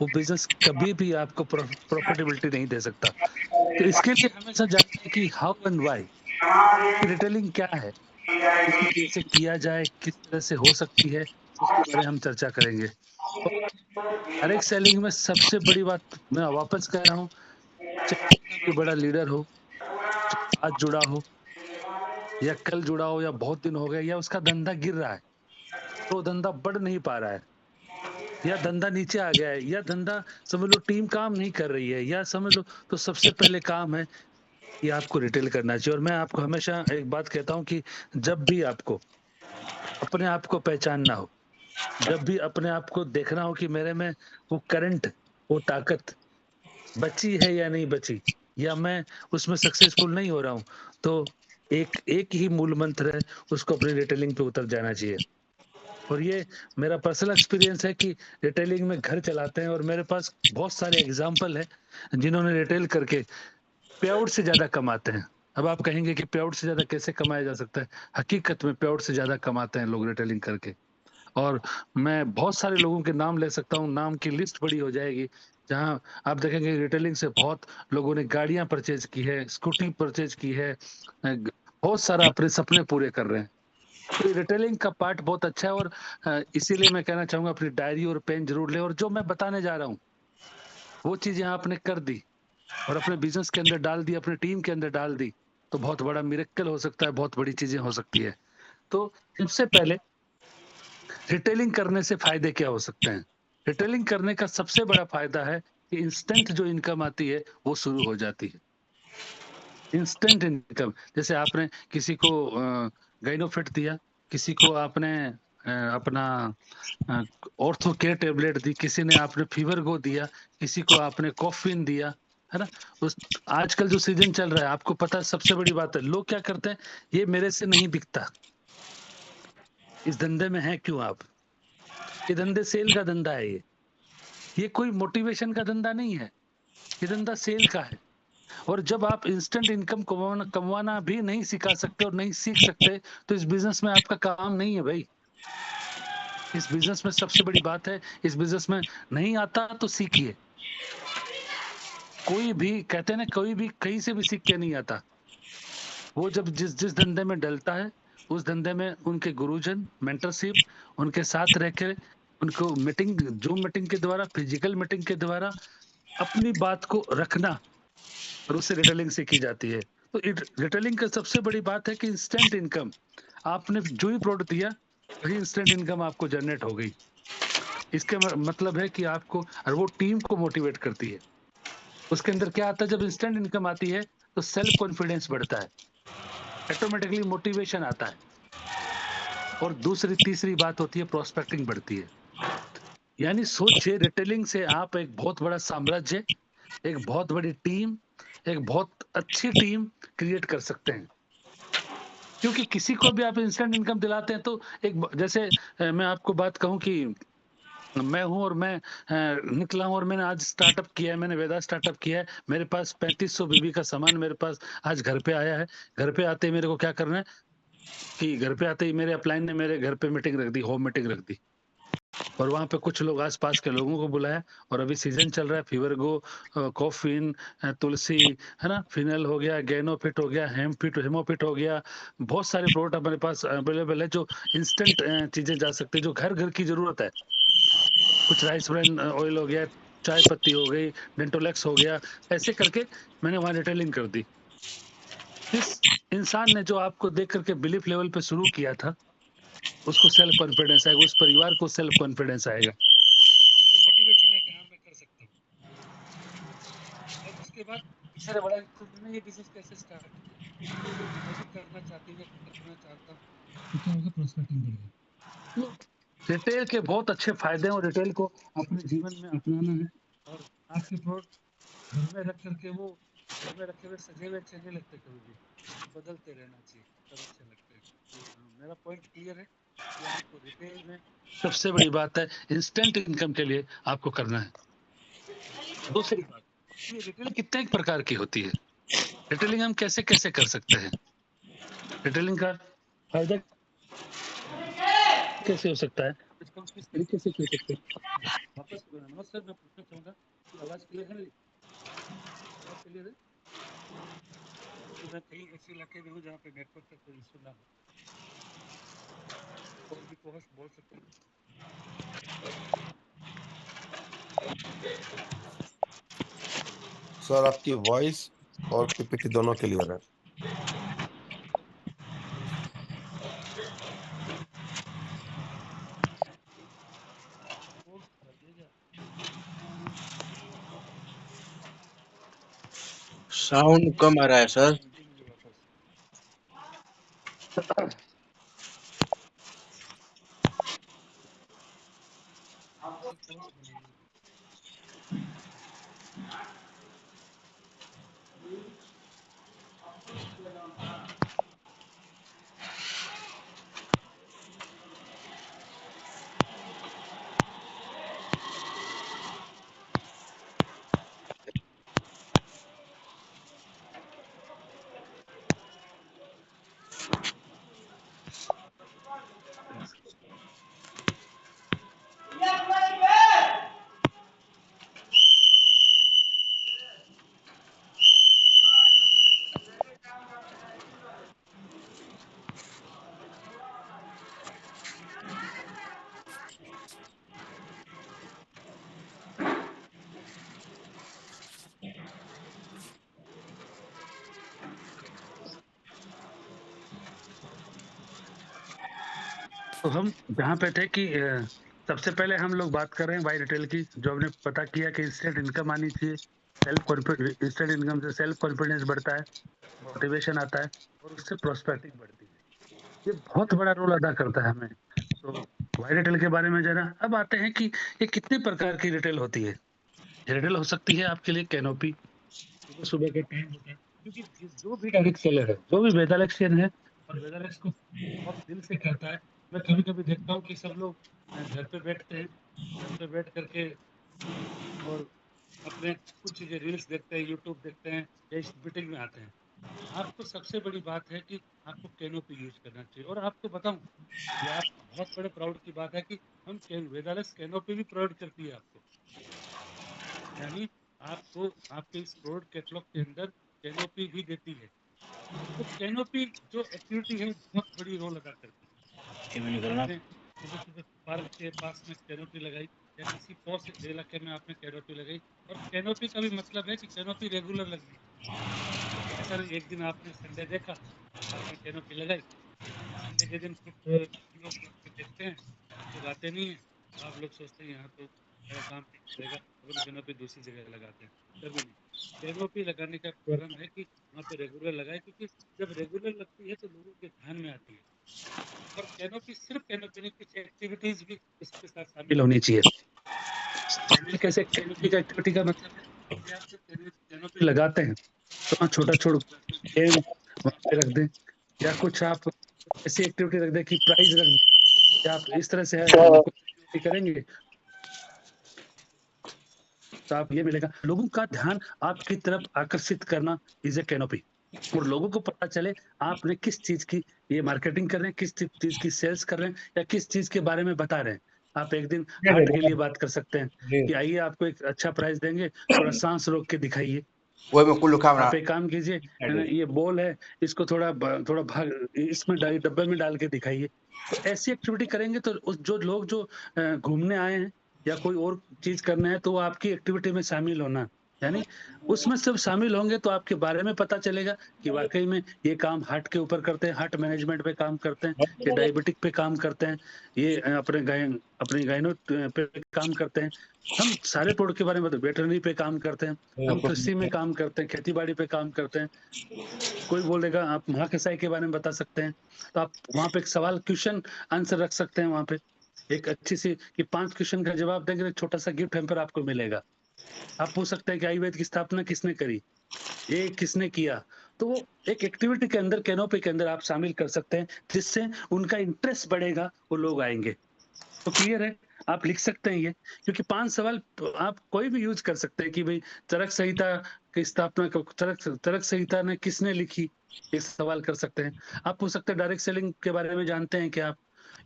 वो बिज़नेस कभी भी आपको प्रॉफिटेबिलिटी नहीं दे सकता। तो इसके लिए हमेशा जानना है कि हाउ एंड व्हाई, रिटेलिंग क्या है? इसको कैसे किया जाए, किस तरह से हो सकती है, उसके बारे में हम चर्चा करेंगे। और डायरेक्ट सेलिंग में सबसे बड़ी बात मैं वापस कह रहा हूँ, चाहे कितना भी बड़ा लीडर हो, जो आज जुड़ा हो या कल जुड़ा हो या बहुत दिन हो गए या उसका धंधा गिर रहा है, तो वो धंधा बढ़ नहीं पा रहा है या धंधा नीचे आ गया है या धंधा समझ लो टीम काम नहीं कर रही है या समझ लो, तो सबसे पहले काम है कि आपको रिटेल करना चाहिए। और मैं आपको हमेशा एक बात कहता हूँ कि जब भी आपको अपने आप को पहचानना हो, जब भी अपने आप को देखना हो कि मेरे में वो करंट, वो ताकत बची है या नहीं बची, या मैं उसमें सक्सेसफुल नहीं हो रहा हूँ, तो एक एक ही मूल मंत्र है, उसको अपनी रिटेलिंग पे उतर जाना चाहिए। और ये मेरा पर्सनल एक्सपीरियंस है कि रिटेलिंग में घर चलाते हैं और मेरे पास बहुत सारे एग्ज़ाम्पल हैं, जिन्होंने रिटेल करके पेआउट से ज़्यादा कमाते हैं। अब आप कहेंगे कि पेआउट से ज़्यादा कैसे कमाया जा सकता है? हकीकत में पेआउट से ज़्यादा कमाते हैं लोग रिटेलिंग करके। और मैं बहुत सारे लोगों के नाम ले सकता हूँ, नाम की लिस्ट बड़ी हो जाएगी, जहाँ आप देखेंगे रिटेलिंग से बहुत लोगों ने गाड़ियाँ परचेज़ की है, स्कूटी परचेज़ की है, ग बहुत सारा अपने सपने पूरे कर रहे हैं। तो ये रिटेलिंग का पार्ट बहुत अच्छा है और इसीलिए मैं कहना चाहूँगा अपनी डायरी और पेन ज़रूर लें और जो मैं बताने जा रहा हूँ, वो चीज़ें आपने कर दी और अपने बिज़नेस के अंदर डाल दी, अपनी टीम के अंदर डाल दी, तो बहुत बड़ा मिरेक्ल हो सकता है, बहुत बड़ी चीज़ें हो सकती है। तो सबसे पहले रिटेलिंग करने से फ़ायदे क्या हो सकते हैं? रिटेलिंग करने का सबसे बड़ा फ़ायदा है कि इंस्टेंट जो इनकम आती है, वो शुरू हो जाती है। इंस्टेंट इनकम, जैसे आपने किसी को गाइनोफिट दिया, किसी को आपने अपना अ, ऑर्थो केयर टैबलेट दी, किसी ने आपने फीवर गो दिया, किसी को आपने कॉफ़ीन दिया, है ना? उस आजकल जो सीज़न चल रहा है, आपको पता है सबसे बड़ी बात है, लोग क्या करते हैं, ये मेरे से नहीं बिकता, इस धंधे में हैं क्यों आप? ये धंधे सेल का धंधा है ये। ये कोई मोटिवेशन का धंधा नहीं है, ये धंधा सेल का है। और जब आप इंस्टेंट इनकम कमाना कमाना भी नहीं सिखा सकते और नहीं सीख सकते, तो इस बिज़नेस में आपका काम नहीं है भई। इस बिज़नेस में सबसे बड़ी बात है, इस बिज़नेस में नहीं आता तो सीखिए। कोई भी कहते हैं ना, कोई भी कहीं से भी सीख के नहीं आता। वो जब जिस जिस धंधे में डलता है, उस धंधे में उनके गुरुजन, मेंटरशिप, उनके साथ रह के उनको मीटिंग, ज़ूम मीटिंग के द्वारा, फिजिकल मीटिंग के द्वारा अपनी बात को रखना और उससे रिटेलिंग सीखी जाती है। तो रिटेलिंग का सबसे बड़ी बात है कि इंस्टेंट इनकम, आपने जो ही प्रोडक्ट दिया, वही इंस्टेंट इनकम आपको जनरेट हो गई। इसके मतलब है कि आपको और वो टीम को मोटिवेट करती है। उसके अंदर क्या आता है, जब इंस्टेंट इनकम आती है, तो सेल्फ कॉन्फिडेंस बढ़ता है, ऑटोमेटिकली मोटिवेशन आता है और दूसरी तीसरी बात होती है, प्रोस्पेक्टिंग बढ़ती है। यानी सोचिए, रिटेलिंग से आप एक बहुत बड़ा साम्राज्य, एक बहुत बड़ी टीम, एक बहुत अच्छी टीम क्रिएट कर सकते हैं। क्योंकि किसी को भी आप इंस्टेंट इनकम दिलाते हैं, तो एक जैसे मैं आपको बात कहूँ कि मैं हूँ और मैं निकला हूँ और मैंने आज स्टार्टअप किया है, मैंने वेदा स्टार्टअप किया है। मेरे पास 3500 बीबी का सामान मेरे पास आज घर पे आया है। घर पे आते ही मेरे को क्या करना है कि घर पे आते ही मेरे अपलाइन ने मेरे घर पे मीटिंग रख दी, होम मीटिंग रख दी। और वहाँ पे कुछ लोग आस-पास के लोगों को बुलाया और अभी सीज़न चल रहा है, फीवर गो, कॉफ़िन, तुलसी, है ना? फिनाइल हो गया, गैनोफिट हो गया, हेमोफिट हो गया। बहुत सारे प्रोडक्ट हमारे पास अवेलेबल है जो इंस्टेंट चीज़ें जा सकती है, जो घर-घर की ज़रूरत है। कुछ राइस ब्रान ऑयल हो गया, चाय पत्ती हो गई, डेंटोलेक्स हो गया, ऐसे करके मैंने वहाँ रिटेलिंग कर दी। जिस इंसान ने जो आपको देख कर के बिलीफ लेवल पे शुरू किया था, उसको सेल्फ कॉन्फिडेंस आएगा, उस परिवार को सेल्फ कॉन्फिडेंस आएगा। उसको मोटिवेशन है कि हाँ, मैं कर सकता हूँ। और उसके बाद तीसरा बड़ा, तो मैंने ये बिज़नेस कैसे स्टार्ट किया? मैं भी करना चाहती हूँ या करना चाहता हूँ, तो क्या होगा, प्रोस्पेक्टिंग बढ़ गई। तो रिटेल के बहुत अच्छे फ़ायदे हैं और रिटेल को अपने जीवन में अपनाना है और आपके प्रोडक्ट घर में रख कर के वो घर में रखे हुए सजे हुए अच्छे नहीं लगते कभी भी, बदलते रहना चाहिए, तब अच्छे लगते हैं। तो मेरा पॉइंट क्लियर है कि आपको रिटेल में सबसे बड़ी बात है, इंस्टेंट इनकम के लिए आपको करना है। दूसरी बात, ये रिटेल कितने एक प्रकार की होती है? रिटेलिंग हम कैसे-कैसे कर सकते हैं? रिटेलिंग का फ़ायदा कैसे हो सकता है? इसको किस तरीके से कर सकते हैं? वापस नमस्कार, मैं पूछना चाहूँगा कि आवाज़ क्लियर है मेरी? आवाज़ क्लियर है? तो मैं कहीं ऐसे इलाके में हूँ जहाँ पे नेटवर्क का कोई इश्यू ना हो, और भी को-होस्ट बोल सकते हैं। सर आपकी वॉइस और पीपीटी दोनों क्लियर है। होस्ट कर दीजिए। साउंड कम आ रहा है सर। मुझे वापस आप होस्ट बनाइए। तो हम जहाँ पे थे कि सबसे पहले हम लोग बात कर रहे हैं बाय रिटेल की, जो हमने पता किया कि इंस्टेंट इनकम आनी चाहिए। इंस्टेंट इनकम से सेल्फ कॉन्फिडेंस बढ़ता है, मोटिवेशन आता है और उससे प्रॉस्पेरिटी बढ़ती है। ये बहुत बड़ा रोल अदा करता है हमें। तो बाय रिटेल के बारे में ज़रा अब आते हैं कि ये कितने प्रकार की रिटेल होती है। रिटेल हो सकती है आपके लिए कैनोपी, सुबह-सुबह का टाइम होता है, क्योंकि जो भी डायरेक्ट सेलर है, जो भी वेदालेक्सियन है और वेदालेक्स को बहुत दिल से करता है। मैं कभी-कभी देखता हूँ कि सब लोग घर पे बैठते हैं, घर पे बैठ कर के और अपने कुछ चीज़ें रील्स देखते हैं, यूट्यूब देखते हैं या इस मीटिंग में आते हैं। आपको सबसे बड़ी बात है कि आपको कैनोपी यूज़ करना चाहिए, और आपको बताऊँ, ये आप बहुत बड़े प्राउड की बात है कि हम वेदालेक्स कैनोपी भी प्रोवाइड करती है आपको। यानी आपको आपके इस प्रोडक्ट कैटलॉग के अंदर कैनोपी भी देती है। तो कैनोपी जो एक्टिविटी है बहुत बड़ी रोल अदा करती है। आपने सुबह-सुबह पार्क के पास में कैनोपी लगाई या किसी पॉश इलाके में आपने कैनोपी लगाई, और कैनोपी का भी मतलब है कि कैनोपी रेगुलर लगनी है। ऐसा नहीं एक दिन आपने संडे देखा, आपने कैनोपी लगाई, संडे के दिन कुछ लोग देखते हैं, कुछ लोग आते नहीं हैं, आप लोग सोचते हैं यहाँ तो काम नहीं चलेगा, अपन कैनोपी दूसरी जगह लगाते हैं। कभी नहीं। कैनोपी लगाने का प्रारंभ है कि वहाँ पे रेगुलर लगाए, क्योंकि जब रेगुलर लगती है तो लोगों के ध्यान में आती है। और कैनोपी सिर्फ कैनोपी नहीं, कुछ एक्टिविटीज भी इसके साथ शामिल होनी चाहिए। शामिल कैसे? कैनोपी का एक्टिविटी का मतलब है कि आप जब कैनोपी लगाते हैं तो वहाँ छोटा-छोटा गेम वहाँ पे रख दें, या कुछ आप ऐसी एक्टिविटी रख दें कि प्राइज़ रख दें, या आप इस तरह से कुछ एक्टिविटी करेंगे, तो आप ये मिलेगा लोगों का ध्यान आपकी तरफ आकर्षित करना इज़ अ कैनोपी। और लोगों को पता चले आपने किस चीज़ की ये मार्केटिंग कर रहे हैं, किस चीज़ की सेल्स कर रहे हैं या किस चीज़ के बारे में बता रहे हैं। आप एक दिन हार्ट के लिए बात कर सकते हैं जी। कि आइए आपको एक अच्छा प्राइस देंगे, थोड़ा साँस रोक के दिखाइए। Huwag mo आप kamera. एक काम कीजिए, है ना, ये बॉल है, इसको थोड़ा भाग इसमें डब्बे में डाल के दिखाइए। तो ऐसी एक्टिविटी करेंगे तो उस जो लोग जो घूमने आए हैं या कोई और चीज़ करना है, तो वो आपकी एक्टिविटी में शामिल होना, यानी उसमें सब शामिल होंगे तो आपके बारे में पता चलेगा कि वाक़ई में ये काम हार्ट के ऊपर करते हैं, हार्ट मैनेजमेंट पे काम करते हैं, ये डायबिटिक पे काम करते हैं, ये अपने गायनो पे काम करते हैं। हम सारे प्रोडक्ट के बारे में वेटरनरी पे काम करते हैं। हम कृषि में काम करते हैं, खेती-बाड़ी पे काम करते हैं। कोई बोलेगा आप महाकसाई के बारे में बता सकते हैं, तो आप वहाँ पे एक सवाल क्वेश्चन आंसर रख सकते हैं वहाँ पे। एक अच्छी-सी कि 5 क्वेश्चन का जवाब देंगे तो एक छोटा-सा गिफ्ट हैम्पर आपको मिलेगा। आप पूछ सकते हैं कि आयुर्वेद की स्थापना किसने करी? ये किसने किया? तो वो एक एक्टिविटी के अंदर कैनोपी के अंदर आप शामिल कर सकते हैं, जिससे उनका इंटरेस्ट बढ़ेगा, वो लोग आएँगे। तो क्लियर है, आप लिख सकते हैं ये, क्योंकि 5 सवाल आप कोई भी यूज़ कर सकते हैं कि भई चरक संहिता की स्थापना क चरक चरक संहिता ने किसने लिखी? ये सवाल कर सकते हैं। आप पूछ सकते हैं डायरेक्ट सेलिंग के बारे में जानते हैं क्या आप?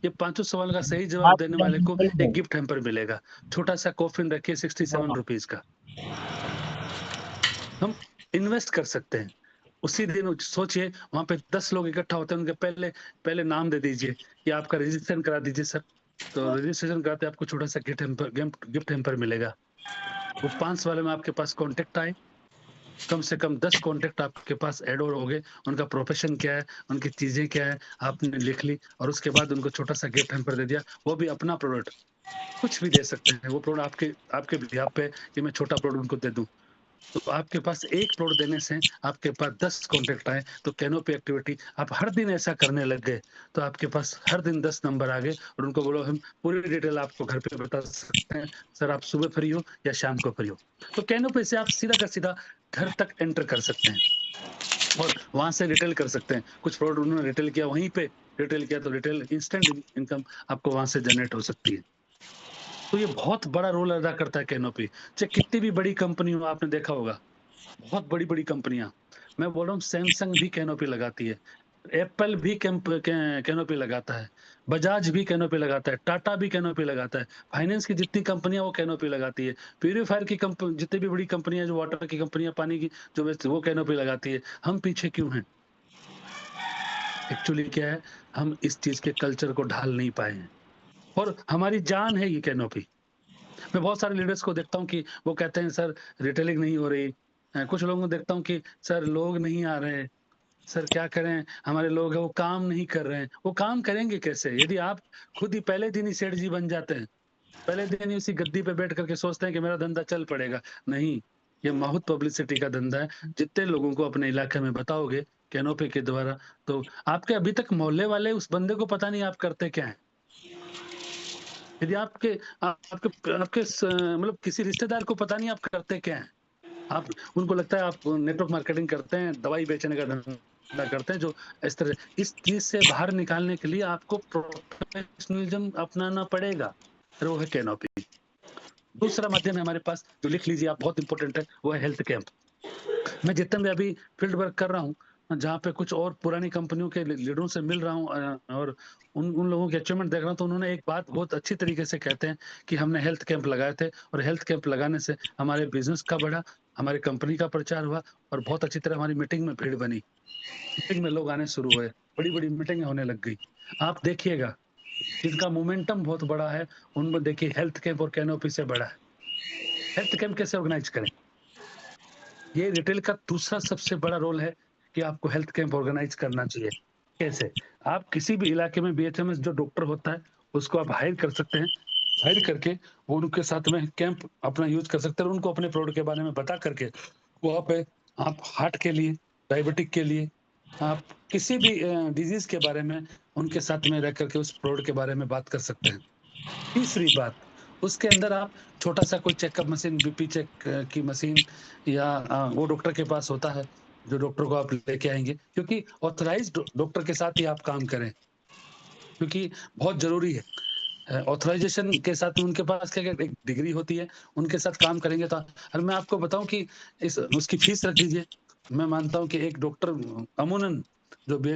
ये पांचों सवाल का सही जवाब देने वाले को एक गिफ्ट हैम्पर मिलेगा। छोटा सा कॉफिन रखिए 67 रुपीज का। हम इन्वेस्ट कर सकते हैं। उसी दिन सोचिए वहां पे 10 लोग इकट्ठा होते हैं, उनके पहले पहले नाम दे दीजिए कि आपका रजिस्ट्रेशन करा दीजिए सर। तो रजिस्ट्रेशन कराते आपको छोटा सा गिफ्ट हैम्पर मिलेगा। वो 5 वाले में आपके पास कॉन्टेक्ट आए, कम से कम 10 कॉन्टेक्ट आपके पास ऐड और हो गए। उनका प्रोफेशन क्या है, उनकी चीजें क्या है, आपने लिख ली और उसके बाद उनको छोटा सा गिफ्ट हैम्पर दे दिया। वो भी अपना प्रोडक्ट, कुछ भी दे सकते हैं। वो प्रोडक्ट आपके आपके बिहाफ पे कि मैं छोटा प्रोडक्ट उनको दे दूं। तो आपके पास एक प्रोडक्ट देने से आपके पास 10 कॉन्टेक्ट आए। तो कैनोपी एक्टिविटी आप हर दिन ऐसा करने लग गए तो आपके पास हर दिन 10 नंबर आ गए और उनको बोलो हम पूरी डिटेल आपको घर पे बता सकते हैं, सर आप सुबह फ्री हो या शाम को फ्री हो। तो कैनोपी से आप सीधा का सीधा घर तक एंटर कर सकते हैं और वहां से रिटेल कर सकते हैं। कुछ प्रोडक्ट उन्होंने रिटेल किया, वहीं पे रिटेल किया तो रिटेल इंस्टेंट इनकम आपको वहां से जनरेट हो सकती है। तो ये बहुत बड़ा रोल अदा करता है कैनोपी। चाहे कितनी भी बड़ी कंपनी हो, आपने देखा होगा बहुत बड़ी-बड़ी कंपनियां, मैं बोल रहा हूँ सैमसंग भी कैनोपी लगाती है, एप्पल भी कैनोपी लगाता है, बजाज भी कैनोपी लगाता है, टाटा भी कैनोपी लगाता है। फाइनेंस की जितनी कंपनियां वो कैनोपी लगाती है। प्यूरीफायर की जितनी भी बड़ी कंपनियां, जो वाटर की कंपनियां, पानी की जो बेचती है, वो कैनोपी लगाती है। हम पीछे क्यों हैं? एक्चुअली क्या है, हम इस चीज के कल्चर को ढाल नहीं पाए हैं और हमारी जान है ये कैनोपी। मैं बहुत सारे लीडर्स को देखता हूँ कि वो कहते हैं सर रिटेलिंग नहीं हो रही। कुछ लोगों को देखता हूँ कि सर लोग नहीं आ रहे हैं, सर क्या करें, हमारे लोग हैं वो काम नहीं कर रहे हैं। वो काम करेंगे कैसे यदि आप खुद ही पहले दिन ही सेठ जी बन जाते हैं, पहले दिन ही उसी गद्दी पे बैठ करके सोचते हैं कि मेरा धंधा चल पड़ेगा। नहीं, ये बहुत पब्लिसिटी का धंधा है। जितने लोगों को अपने इलाके में बताओगे कैनोपी के द्वारा, तो आपके अभी तक मोहल्ले वाले उस बंदे को पता नहीं आप करते क्या है। यदि आपके आपके आपके मतलब किसी रिश्तेदार को पता नहीं आप करते क्या हैं। आप उनको लगता है आप नेटवर्क मार्केटिंग करते हैं, दवाई बेचने का धंधा करते हैं, जो इस तरह इस चीज से बाहर निकालने के लिए आपको प्रोफेशनलिज्म अपनाना पड़ेगा। और वो है कैनोपी। दूसरा माध्यम है हमारे पास, जो लिख लीजिए आप, बहुत इंपॉर्टेंट है, वो है हेल्थ कैंप। मैं जितने भी अभी फील्ड वर्क कर रहा हूँ, जहाँ पे कुछ और पुरानी कंपनियों के लीडरों से मिल रहा हूँ और उन लोगों के अचीवमेंट देख रहा हूँ, तो उन्होंने एक बात बहुत अच्छी तरीके से कहते हैं कि हमने हेल्थ कैंप लगाए थे और हेल्थ कैंप लगाने से हमारे बिजनेस का बढ़ा, हमारी कंपनी का प्रचार हुआ और बहुत अच्छी तरह हमारी मीटिंग में भीड़ बनी। मीटिंग में लोग आने शुरू हुए, बड़ी-बड़ी मीटिंगें होने लग गई। आप देखिएगा, जिनका मोमेंटम बहुत बड़ा है, उनमें देखिए हेल्थ कैंप और कैनोपी से बड़ा है। हेल्थ कैंप कैसे ऑर्गेनाइज करें? ये रिटेल का दूसरा सबसे बड़ा रोल है कि आपको हेल्थ कैंप ऑर्गेनाइज करना चाहिए। कैसे? आप किसी भी इलाके में बीएचएमएस जो डॉक्टर होता है, उसको आप हायर कर सकते हैं। हायर करके वो उनके साथ में कैंप अपना यूज़ कर सकते हैं और उनको अपने प्रोडक्ट के बारे में बता करके वहाँ पे आप हार्ट के लिए, डायबिटिक के लिए, आप किसी भी डिज़ीज़ के बारे में उनके साथ में रह करके उस प्रोडक्ट के बारे में बात कर सकते हैं। तीसरी बात, उसके अंदर आप छोटा-सा कोई चेकअप मशीन, बीपी चेक की मशीन या वो डॉक्टर के पास होता है, जो डॉक्टर को आप लेके आएँगे, क्योंकि ऑथराइज़्ड डॉक्टर के साथ ही आप काम करें, क्योंकि बहुत ज़रूरी है। ऑथराइज़ेशन के साथ में उनके पास क्या-क्या एक डिग्री होती है, उनके साथ काम करेंगे तो और मैं आपको बताऊँ कि इस उसकी फीस रख दीजिए। मैं मानता हूँ कि एक डॉक्टर अमूमन जो बे